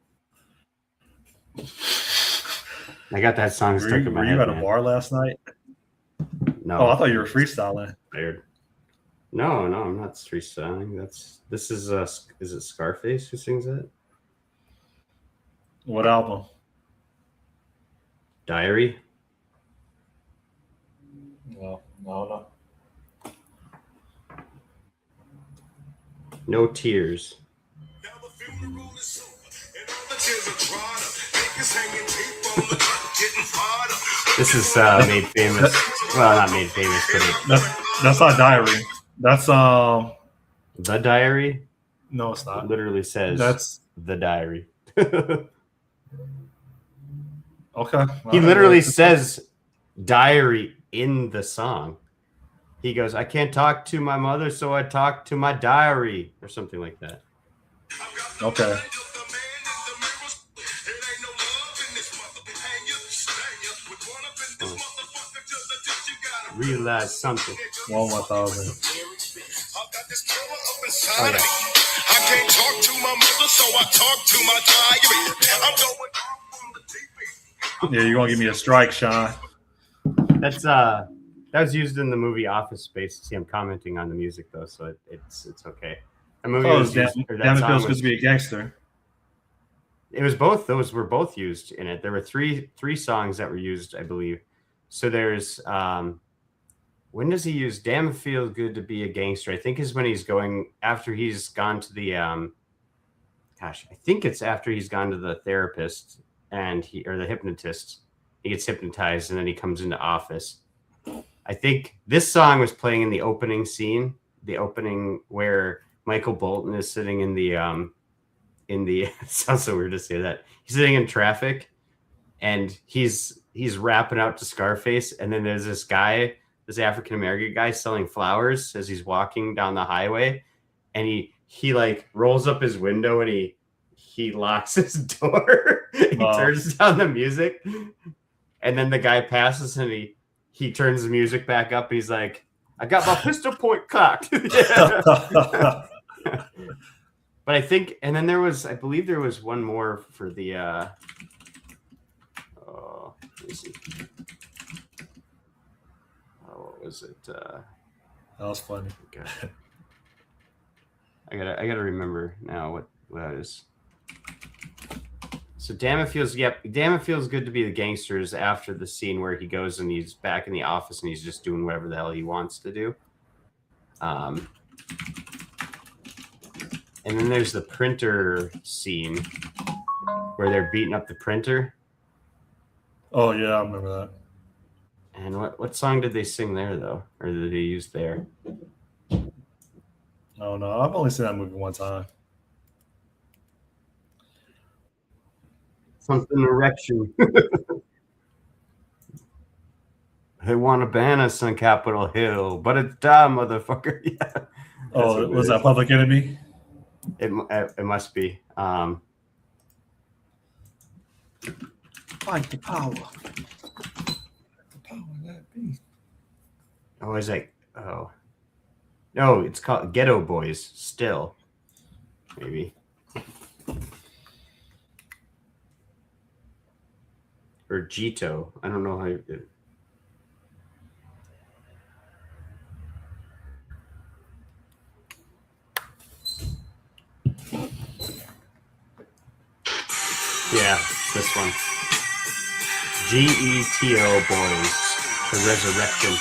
I got that song stuck in my head. Were you at a bar last night? No. Oh, I thought you were freestyling. Weird. No, I'm not freestyling. This is it Scarface who sings that? What album? Diary. No. No tears. This is made famous. Well, not made famous, but that's not Diary. That's The Diary. No, it's not. It literally says that's The Diary. Okay. He literally says diary in the song. He goes, I can't talk to my mother, so I talk to my diary, or something like that. Okay. Realize something. 1,000. Oh, yeah. I can't talk to my mother, so I talk to my diary. I'm going. Yeah, you're gonna give me a strike, Sean. that was used in the movie Office Space. See, I'm commenting on the music though, so it's okay. The movie was damn, used, or that damn it song feels was, good to be a gangster. It was both. Those were both used in it. There were three songs that were used, I believe. So there's when does he use "Damn It Feels Good to Be a Gangster"? I think is when he's going after he's gone to the I think it's after he's gone to the therapist and or the hypnotist. He gets hypnotized and then he comes into office. I think this song was playing in the opening scene, the opening where Michael Bolton is sitting in the it sounds so weird to say that. He's sitting in traffic and he's rapping out to Scarface, and then there's this guy, this African American guy selling flowers as he's walking down the highway, and he like rolls up his window and he locks his door. He turns down the music, and then the guy passes and he turns the music back up and he's like, I got my pistol point cocked. But I think, and then I believe there was one more for the, let me see. What was it? That was funny. Okay. I gotta remember now what that is. So damn it feels good to be the gangsters after the scene where he goes and he's back in the office and he's just doing whatever the hell he wants to do. And then there's the printer scene where they're beating up the printer. Oh yeah, I remember that. And what song did they sing there though, or did they use there? Oh no, I've only seen that movie one time. Something erection. They want to ban us on Capitol Hill, but it's dumb, motherfucker. Yeah. Oh, was that Public Enemy? It must be. Fight the power. The power that be. Oh, is like no, it's called Ghetto Boys. Still, maybe. Or Gito. I don't know how you. Yeah, this one. GETO Boys. The Resurrection.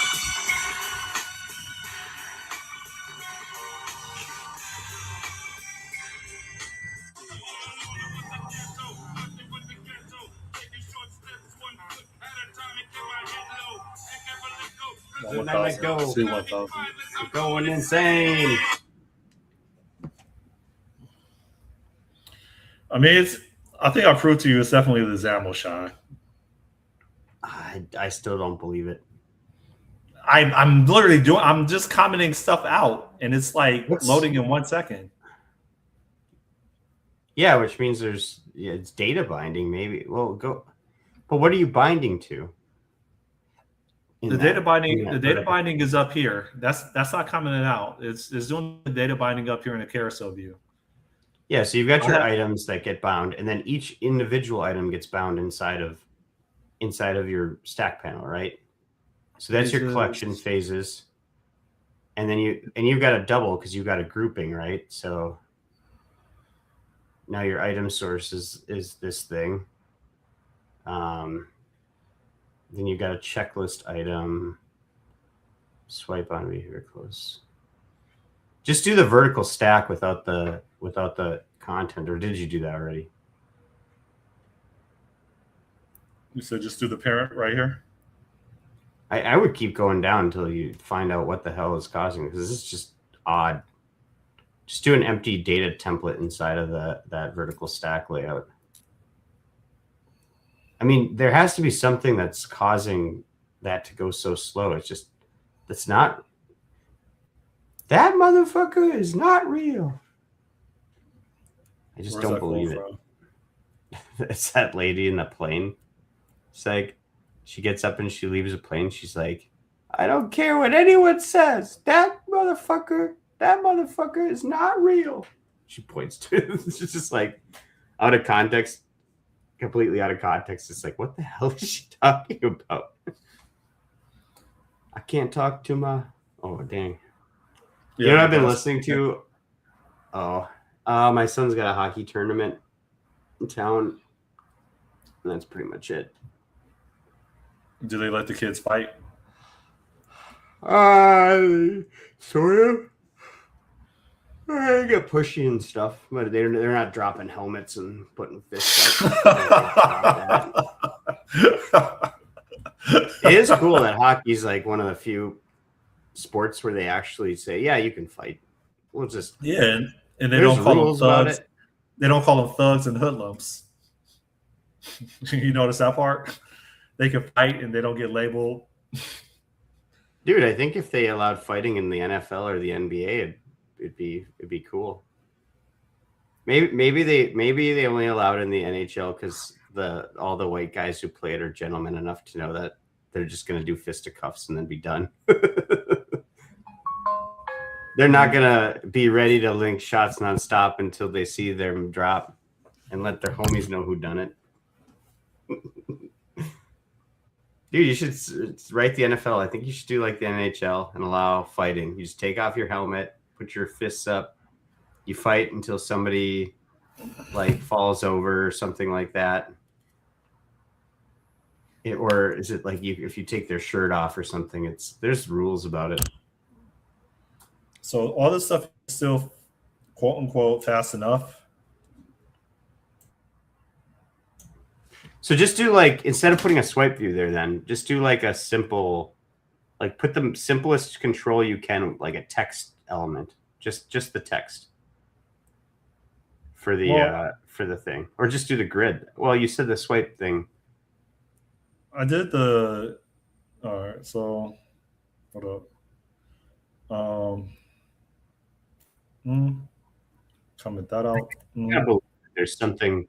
Going insane. I mean, I think I proved to you it's definitely the Zamo shine. I still don't believe it. I'm literally I'm just commenting stuff out, and it's like loading in 1 second. Yeah, which means it's data binding, maybe. Well, go. But what are you binding to? The data binding is up here. That's not commenting out. It's doing the data binding up here in the carousel view. Yeah, so you've got your items that get bound, and then each individual item gets bound inside of your stack panel, right? So that's your collection phases, and then you've got a double because you've got a grouping, right? So now your item source is this thing. Then you've got a checklist item. Swipe on behavior close. Just do the vertical stack without the content, or did you do that already? You said just do the parent right here? I would keep going down until you find out what the hell is causing, because this is just odd. Just do an empty data template inside of that vertical stack layout. I mean, there has to be something that's causing that to go so slow. It's just, that's not, that motherfucker is not real. I just don't believe it. It's that lady in the plane. It's like, she gets up and she leaves the plane. She's like, I don't care what anyone says. That motherfucker is not real. She points to it. It's just like out of context, completely out of context. It's like, what the hell is she talking about? I can't talk to my. Oh dang! Yeah, You know what I've been that's- listening to? Oh, my son's got a hockey tournament in town, and that's pretty much it. Do they let the kids fight? Sort of. They get pushy and stuff, but they're not dropping helmets and putting fists up. It is cool that hockey's like one of the few sports where they actually say, "Yeah, you can fight." We'll just Yeah, and they there's don't call them rules about thugs. it. They don't call them thugs and hoodlums. You notice that part? They can fight and they don't get labeled. Dude, I think if they allowed fighting in the NFL or the NBA, it'd be cool. Maybe they only allow it in the NHL because all the white guys who play it are gentlemen enough to know that they're just gonna do fisticuffs and then be done. They're not gonna be ready to link shots nonstop until they see them drop and let their homies know who done it. Dude, you should write the NFL. I think you should do like the NHL and allow fighting. You just take off your helmet, put your fists up, you fight until somebody like falls over or something like that. Or is it like if you take their shirt off or something? There's rules about it. So all this stuff is still quote unquote fast enough. So just do like, instead of putting a swipe view there, then just do like a simple, like put the simplest control you can, like a text element, just the text for the thing, or just do the grid. Well, you said the swipe thing. I did the. All right, so hold up. Comment that out. I believe there's something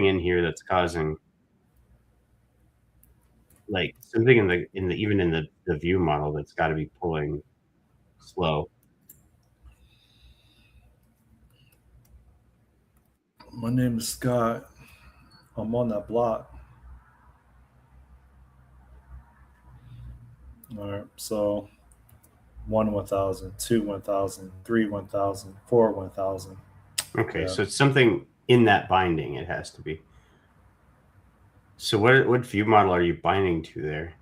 in here that's causing like something in the even in the view model that's got to be pulling slow. My name is Scott. I'm on that block. All right, so 1 1,000, 2 1,000, 3 1,000, 4 1,000. Okay, Yeah. so it's something in that binding. It has to be. So what view model are you binding to there?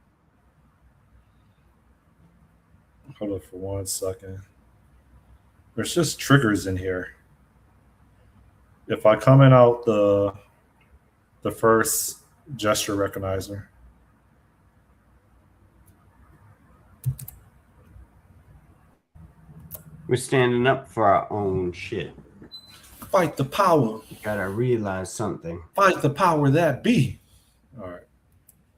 Hold up for 1 second. There's just triggers in here. If I comment out the first gesture recognizer, We're standing up for our own shit. fight the power. You gotta realize something. Fight the power that be. All right.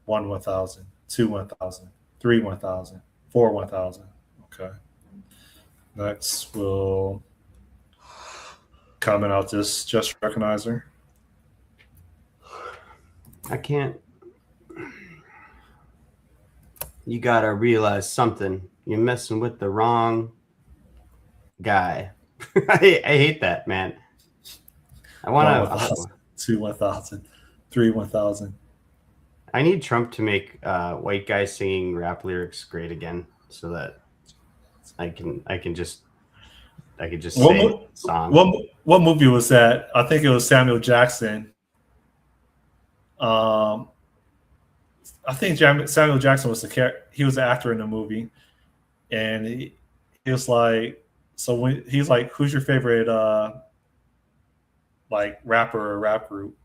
1 1,000, 2 1,000, 3 1,000, 4 1,000. Okay. Next, we'll comment out this gesture recognizer. I can't. You gotta realize something. You're messing with the wrong guy. I hate that, man. I want 1 1,000, 2 1,000, 3 1,000. I need Trump to make white guys singing rap lyrics great again, so that I can just say song. What movie was that? I think it was Samuel Jackson. I think Samuel Jackson was he was the actor in the movie, and he was like, so when he's like, who's your favorite like rapper or rap group?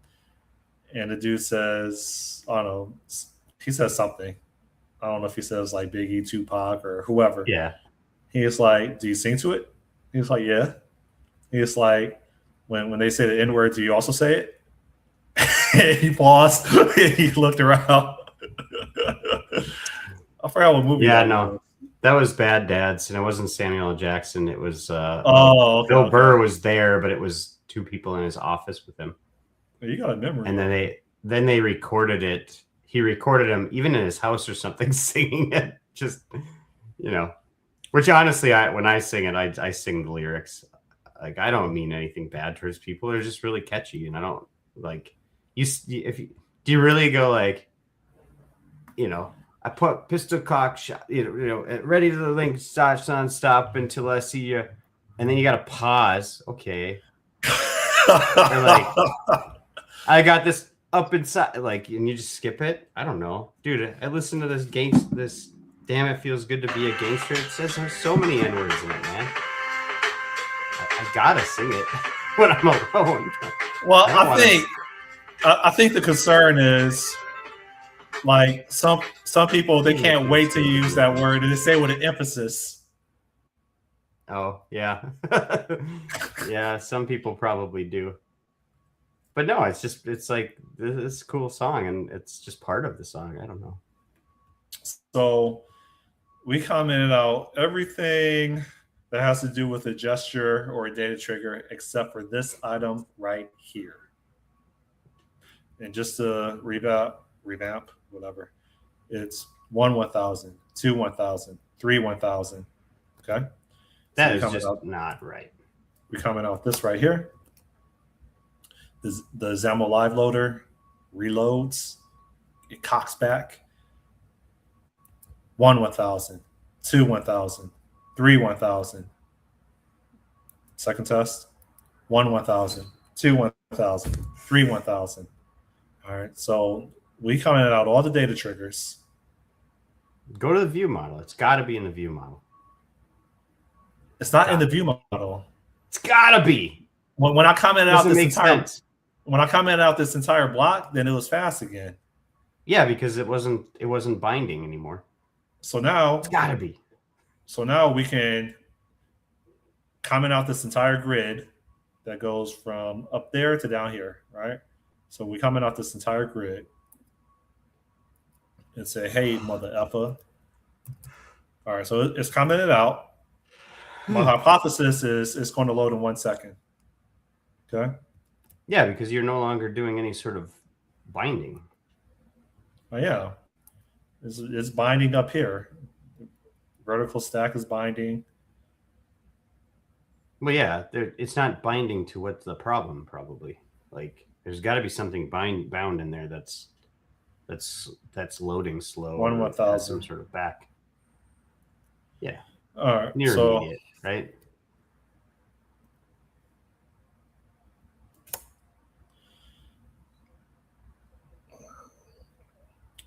And the dude says, I don't know, he says something. I don't know if he says like Biggie, Tupac, or whoever. Yeah. He's like, do you sing to it? He's like, yeah. He's like, when they say the N-word, do you also say it? And he paused. He looked around. I forgot what movie. Yeah, no. That was Bad Dads, and it wasn't Samuel L. Jackson. It was okay, Bill Burr was there, but it was two people in his office with him. You got a memory. And then they recorded it. He recorded him even in his house or something, singing it. Just, which honestly, when I sing it, I sing the lyrics. Like, I don't mean anything bad towards people. They're just really catchy, and I don't like do you really go like, I put pistol cock shot, ready to the link, stop, non-stop until I see you. And then you got to pause. Okay. Or like, I got this up inside, like, and you just skip it. I don't know. Dude, I listened to this Damn It Feels Good to Be a Gangster. It says there's so many N-words in it, man. I gotta sing it when I'm alone. Well, I think the concern is like some people, they can't wait to use that word and they say with an emphasis. Oh yeah. Yeah, some people probably do. But no, it's like this is a cool song and it's just part of the song. I don't know. So we commented out everything that has to do with a gesture or a data trigger except for this item right here. And just to revamp, whatever, it's 1 1000, 2 1000, 3 1000. Okay, that is just not right. We're coming out this right here. The XAML live loader reloads, it cocks back. 1 1000, 2 1000, 3 1000. Second test, 1 1000, 2 1000, 3 1000. All right, so we commented out all the data triggers. Go to the view model. It's got to be in the view model. It's not in the view model. It's got to be. When I commented out this entire block, then it was fast again. Yeah, because it wasn't binding anymore. So now it's got to be. So now we can comment out this entire grid that goes from up there to down here, right? So we comment out this entire grid and say, hey, mother effer. All right, so it's commented out. My hypothesis is it's going to load in 1 second. Okay? Yeah, because you're no longer doing any sort of binding. Oh, yeah. It's binding up here. Vertical stack is binding. Well, yeah, it's not binding to what's the problem, probably. Like, there's got to be something bound in there that's loading slow. 1 1000. Some sort of back. Yeah. All right. Near immediate, right?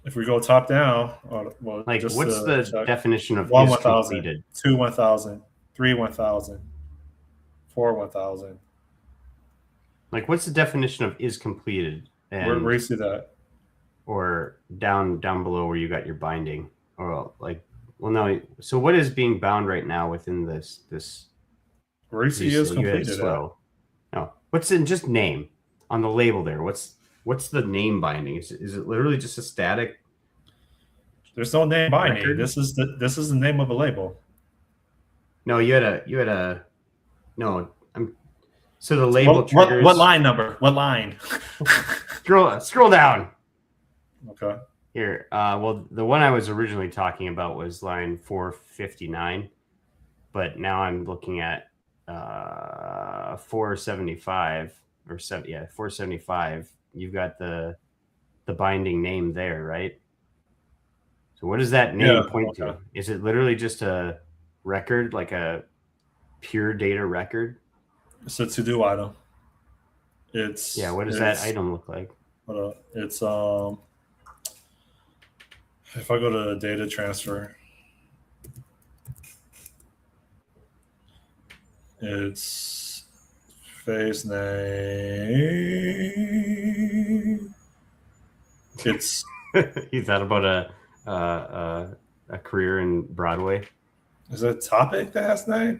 If we go top down, well, like just what's the definition of 1 is 1000, completed? 2 1000, 3 1000, 4 1000. Like, what's the definition of is completed? And where you see that? Or down below where you got your binding, or like, well, no. So what is being bound right now within this? Where you see is completed. Slow. No, what's in just name on the label there? What's the name binding? Is it literally just a static? There's no name binding. Record? This is the name of a label. No, you had a no. So the label triggers. What line number? What line? Scroll down. Okay. Here. Well, the one I was originally talking about was line 459, but now I'm looking at 475 or 475. You've got the binding name there, right? So what does that name point to? Is it literally just a record, like a pure data record? It's a to-do item. What does that item look like? It's if I go to data transfer, it's phase name. It's You thought about a career in Broadway? Is it a topic that has name?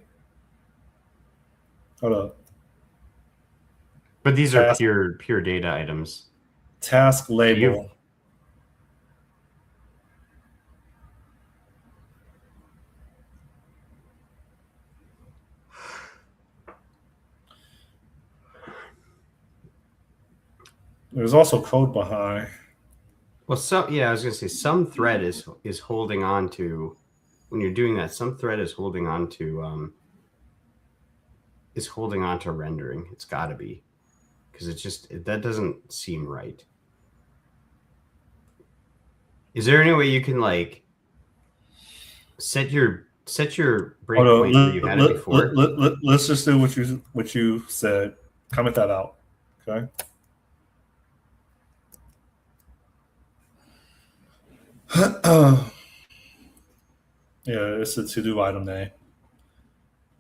Hold up. But these are pure data items. Task label. There's also code behind. Well, I was gonna say some thread is holding on to, when you're doing that, some thread is holding on to rendering. It's got to be, because that doesn't seem right. Is there any way you can like set your breakpoint where you had it before? Let's just do what you said. Comment that out. Okay. Yeah, it's a to-do item name.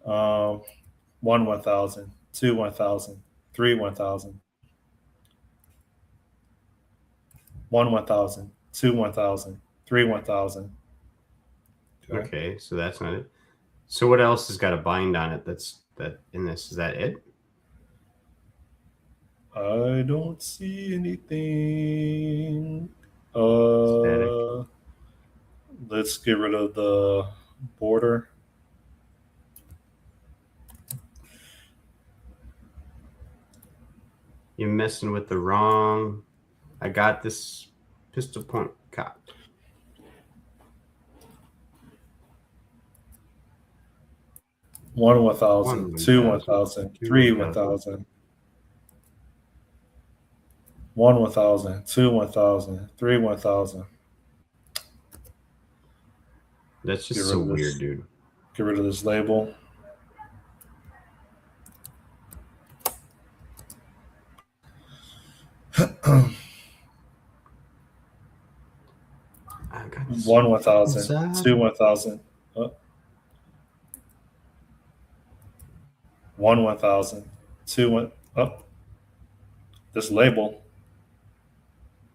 1 1,000, 2 1,000, 3 1,000, 1 1,000, 2 1,000, 3 1,000. Okay, so that's not it. So what else has got a bind on it? That's that in this. Is that it? I don't see anything. Static. Let's get rid of the border. You're messing with the wrong. I got this pistol point cocked. One 1,000, 2 1,000, 3 1,000. 1 1,000, 2 1,000, 3 1,000. That's just so weird, dude. Get rid of this label. I got this 1 1,000, 2 1,000. 1 1,000, 2 1. This label.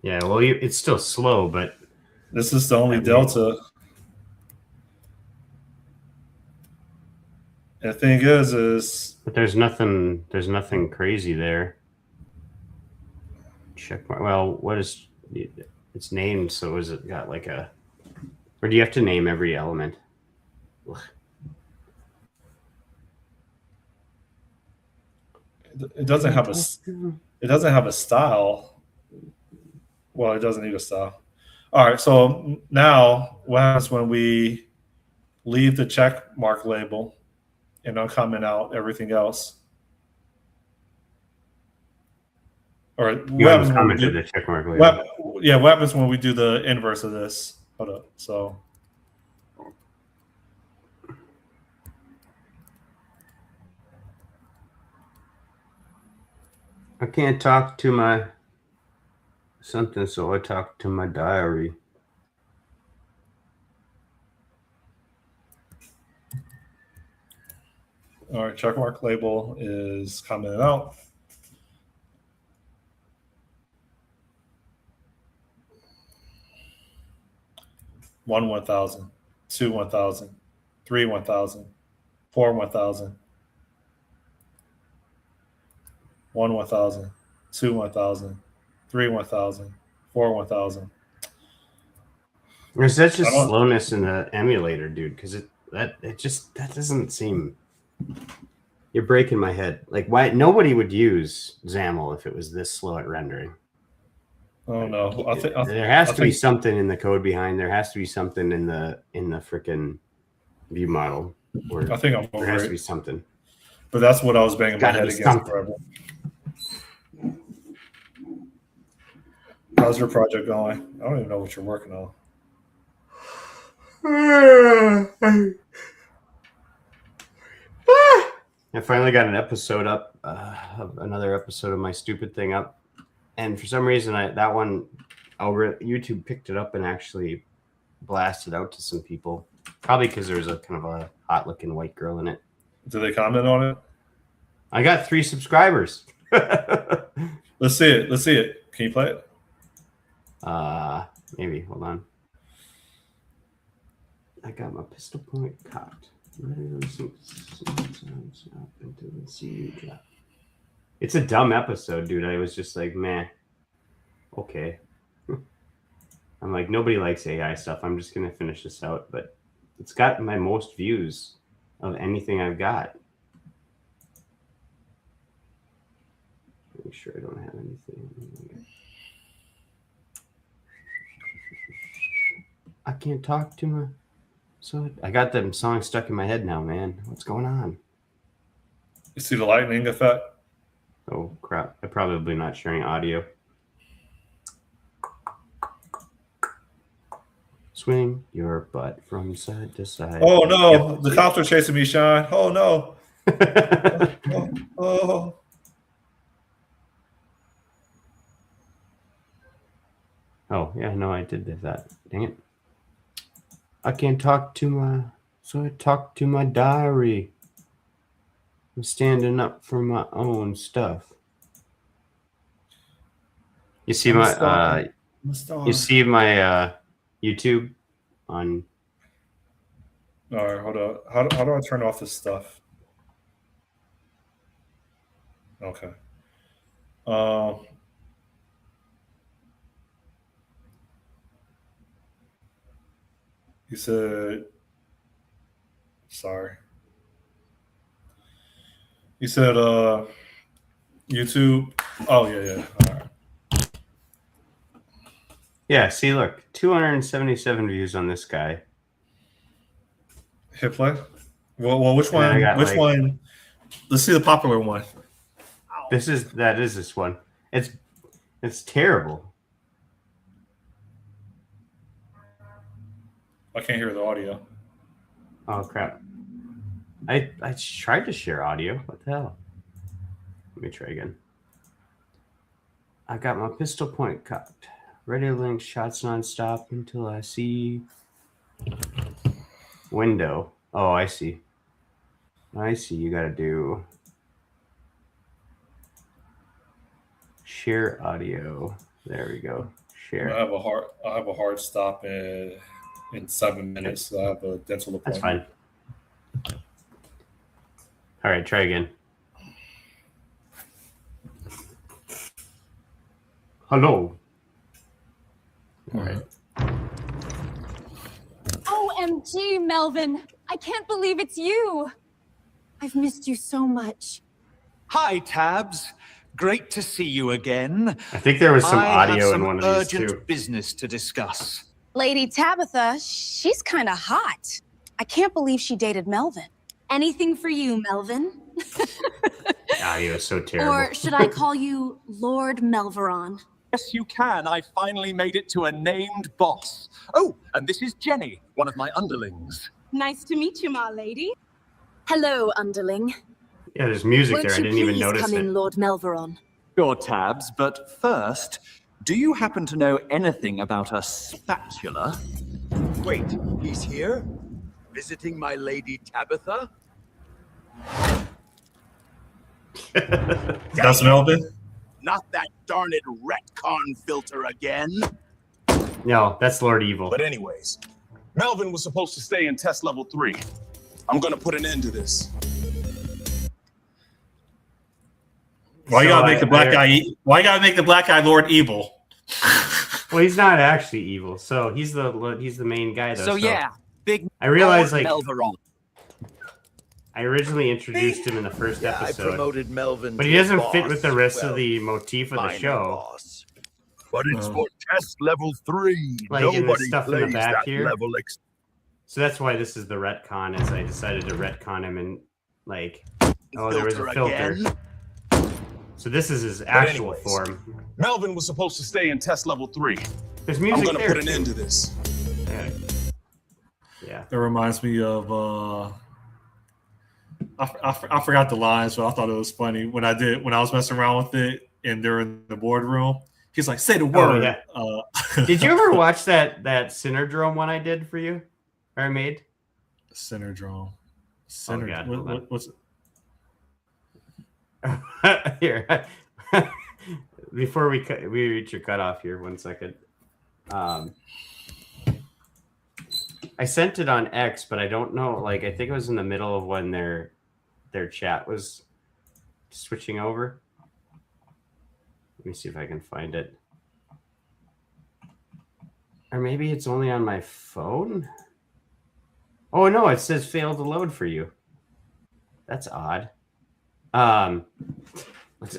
Yeah, well, it's still slow, but this is the only delta. And the thing is but there's nothing crazy there. Check mark. Well, what is it's named? So is it got like a? Or do you have to name every element? Ugh. It doesn't have a style. Well, it doesn't need a style. All right. So now what happens when we leave the check mark label and uncomment out everything else? Or You haven't commented the check mark label. what happens when we do the inverse of this? Hold up. So I can't talk to my something, so I talk to my diary. all right, check mark label is commented out. One 1,000, 2 1,000, 3 1,000, 4 1,000, 1 1,000, 2 1,000, 3 1,000, 4 1,000. Or is that just slowness in the emulator, dude? Because that doesn't seem. You're breaking my head. Like, why nobody would use XAML if it was this slow at rendering? Oh no! There has to be something in the code behind. There has to be something in the freaking view model. I think I'm there has to be something. But that's what I was banging my head against forever. How's your project going? I don't even know what you're working on. I finally got an episode up, another episode of my stupid thing up, and for some reason that one over YouTube picked it up and actually blasted out to some people. Probably because there was a kind of a hot-looking white girl in it. Did they comment on it? I got 3 subscribers. Let's see it. Let's see it. Can you play it? Maybe. Hold on. I got my pistol point cocked. It's a dumb episode, dude. I was just like, man, okay. I'm like, nobody likes AI stuff. I'm just gonna finish this out, but it's got my most views of anything I've got. Make sure I don't have anything. I can't talk to my. So I got them songs stuck in my head now, man. What's going on? You see the lightning effect? Oh crap! I'm probably not sharing audio. Swing your butt from side to side. Oh no, the cops are chasing me, Sean. Oh no. Oh. Oh, yeah, no, I did that. Dang it. I can't talk to so I talk to my diary. I'm standing up for my own stuff. You see my YouTube on. All right, hold on. How do I turn off this stuff? Okay. You said, sorry. You said, YouTube. Oh yeah. All right. Yeah, see, look, 277 views on this guy. Hit play. Well, which And then I one? got, Which like- one? Let's see the popular one. That is this one. It's terrible. I can't hear the audio. Oh crap! I tried to share audio. What the hell? Let me try again. I got my pistol point cocked. Ready to link shots nonstop until I see window. Oh, I see. I see. You got to do share audio. There we go. Share. I have a hard stop in 7 minutes. So I have a dental appointment. That's fine. All right, try again. Hello. All right. OMG, Melvin. I can't believe it's you. I've missed you so much. Hi, Tabs. Great to see you again. I think there was some I audio have some in one of these urgent too. business to discuss. Lady Tabitha, she's kind of hot. I can't believe she dated Melvin. Anything for you, Melvin? Audio is so terrible. Or should I call you Lord Melveron? Yes, you can. I finally made it to a named boss. Oh, and this is Jenny, one of my underlings. Nice to meet you, my lady. Hello, underling. Yeah, there's music Won't there. I you didn't even please notice come it. in, Lord Melveron? Sure, Tabs, but first, do you happen to know anything about a spatula? Wait, he's here? Visiting my lady Tabitha? That's Melvin. Not that darned retcon filter again. No, that's Lord Evil. But anyways, Melvin was supposed to stay in test level 3. I'm gonna put an end to this. Why you So gotta make the black guy? Why you gotta make the black guy Lord Evil? Well, he's not actually evil. So he's the main guy though. So yeah, big I realized Lord like Melveron. I originally introduced him in the first Yeah, I episode, promoted Melvin but to he a doesn't fit boss. with the rest Well, of the motif of the minor show. boss. But it's for test level 3. Like in the Nobody stuff in the plays back that here. level. So that's why this is the retcon. Is I decided to retcon him and like, oh, there was a filter. Again? So this is his actual anyways. form. Melvin was supposed to stay in test level 3. There's I'm music gonna there put an too. end to this. Yeah. That reminds me of. I forgot the lines, but I thought it was funny when I was messing around with it and they're in the boardroom. He's like, "Say the word." Oh, yeah. Did you ever watch that Syndrome one I did for you, or I made? Syndrome. Oh, God, hold on. What's Here, before we reach your cutoff here, 1 second. I sent it on X, but I don't know. Like, I think it was in the middle of when their chat was switching over. Let me see if I can find it. Or maybe it's only on my phone. Oh no, it says failed to load for you. That's odd.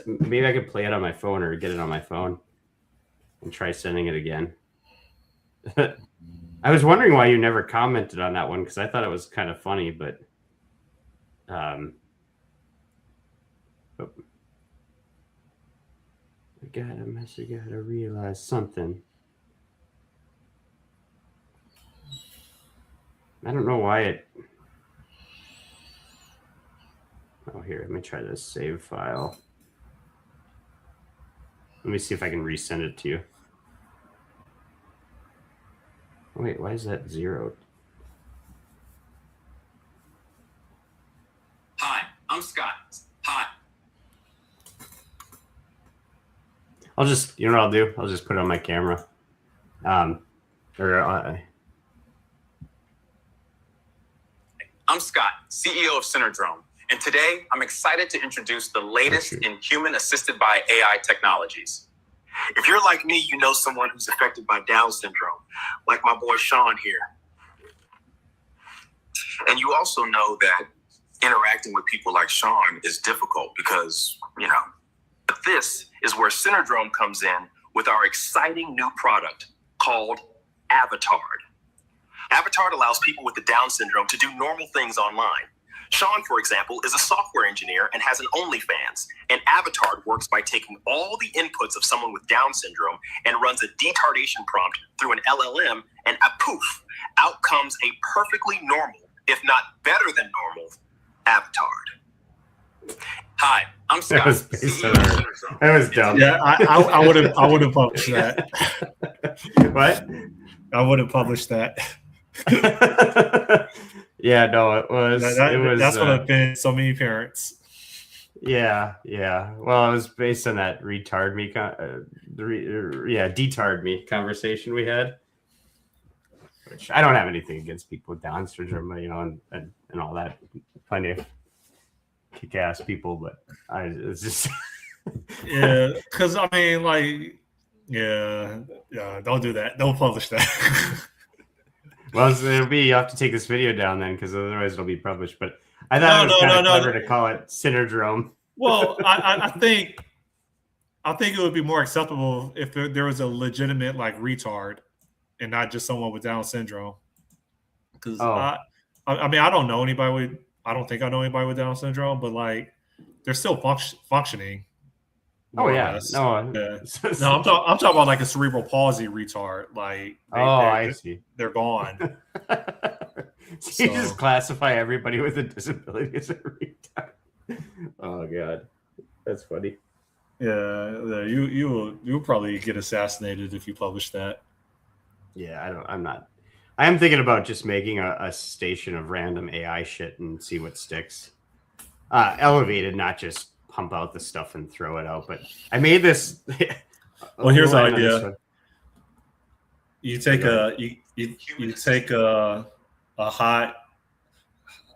Maybe I could play it on my phone or get it on my phone and try sending it again. I was wondering why you never commented on that one because I thought it was kind of funny, but I gotta realize something. I don't know why it. Oh, here. Let me try this save file. Let me see if I can resend it to you. Oh, wait, why is that 0? Hi, I'm Scott. Hi. I'll just, you know what I'll do? I'll just put it on my camera. I'm Scott, CEO of Syndrome, and today I'm excited to introduce the latest in human-assisted by AI technologies. If you're like me, you know someone who's affected by Down syndrome, like my boy Sean here. And you also know that interacting with people like Sean is difficult because, but this is where Syndrome comes in with our exciting new product called Avatar. Avatar allows people with the Down syndrome to do normal things online. Sean, for example, is a software engineer and has an OnlyFans. And Avatar works by taking all the inputs of someone with Down syndrome and runs a detardation prompt through an LLM, and poof, out comes a perfectly normal, if not better than normal, Avatar. Hi, I'm Scott. That was dumb. Yeah, I would have published that. What? I would have published that. Yeah, no, it was. That's what I've been. So many parents. Yeah. Well, it was based on that retard me, detard me conversation we had. Which I don't have anything against people with Down syndrome, and all that. Plenty of kick-ass people, but it's just. Yeah, because I mean, like, yeah, don't do that. Don't publish that. Well, it'll be, you have to take this video down then, because otherwise it'll be published. But I thought it was kind of clever to call it Syndrome. Well, I think it would be more acceptable if there was a legitimate like retard, and not just someone with Down syndrome. Because I mean, I don't think I know anybody with Down syndrome, but like they're still functioning. Oh yeah, no, I'm talking about like a cerebral palsy retard. Like, I see, they're gone. So you just classify everybody with a disability as a retard. Oh god, that's funny. Yeah, you will probably get assassinated if you publish that. Yeah, I am thinking about just making a station of random AI shit and see what sticks. Elevated, not just pump out the stuff and throw it out. But I made this. Well, here's the idea. You take you take a hot.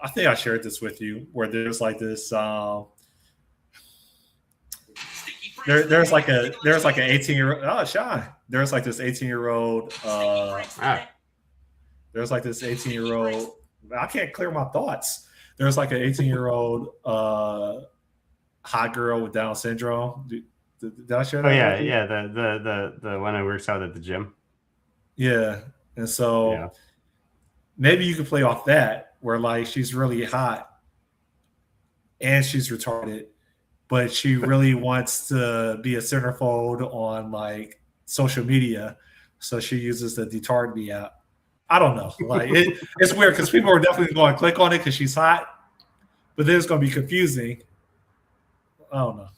I think I shared this with you, where there's like this. There's like an 18-year-old. Oh, Sean. There's like this 18-year-old. There's like this 18-year-old. I can't clear my thoughts. There's like an 18-year-old hot girl with Down syndrome. Did I share that? Oh yeah. The one that works out at the gym. Yeah, and so maybe you could play off that, where like she's really hot and she's retarded, but she really wants to be a centerfold on like social media, so she uses the Detard Me app. I don't know. Like it's weird because people are definitely going to click on it because she's hot, but then it's going to be confusing. I don't know.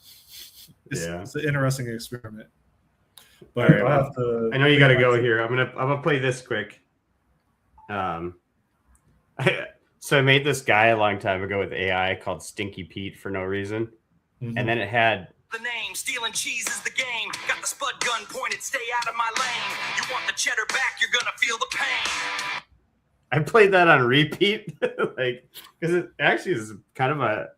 It's an interesting experiment. But right, I know you got to go here. I'm gonna play this quick. So I made this guy a long time ago with AI called Stinky Pete for no reason, and then it had the name. Stealing cheese is the game. Got the spud gun pointed. Stay out of my lane. You want the cheddar back? You're gonna feel the pain. I played that on repeat, like because it actually is kind of a.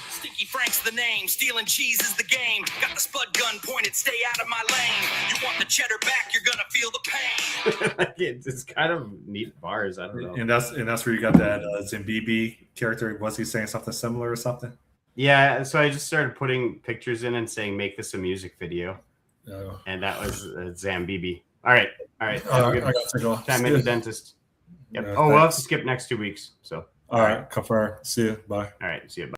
Stinky Frank's the name. Stealing cheese is the game. Got the spud gun pointed. Stay out of my lane. You want the cheddar back? You're gonna feel the pain. It's kind of neat bars. I don't know. And that's where you got that Zimbibi character. Was he saying something similar or something? Yeah. So I just started putting pictures in and saying, "Make this a music video," and that was Zambibi. All right. I got to go. Time at the dentist. Yep. We'll have to skip next 2 weeks. So. All right. Confirm. See you. Bye. All right. See you. Bye.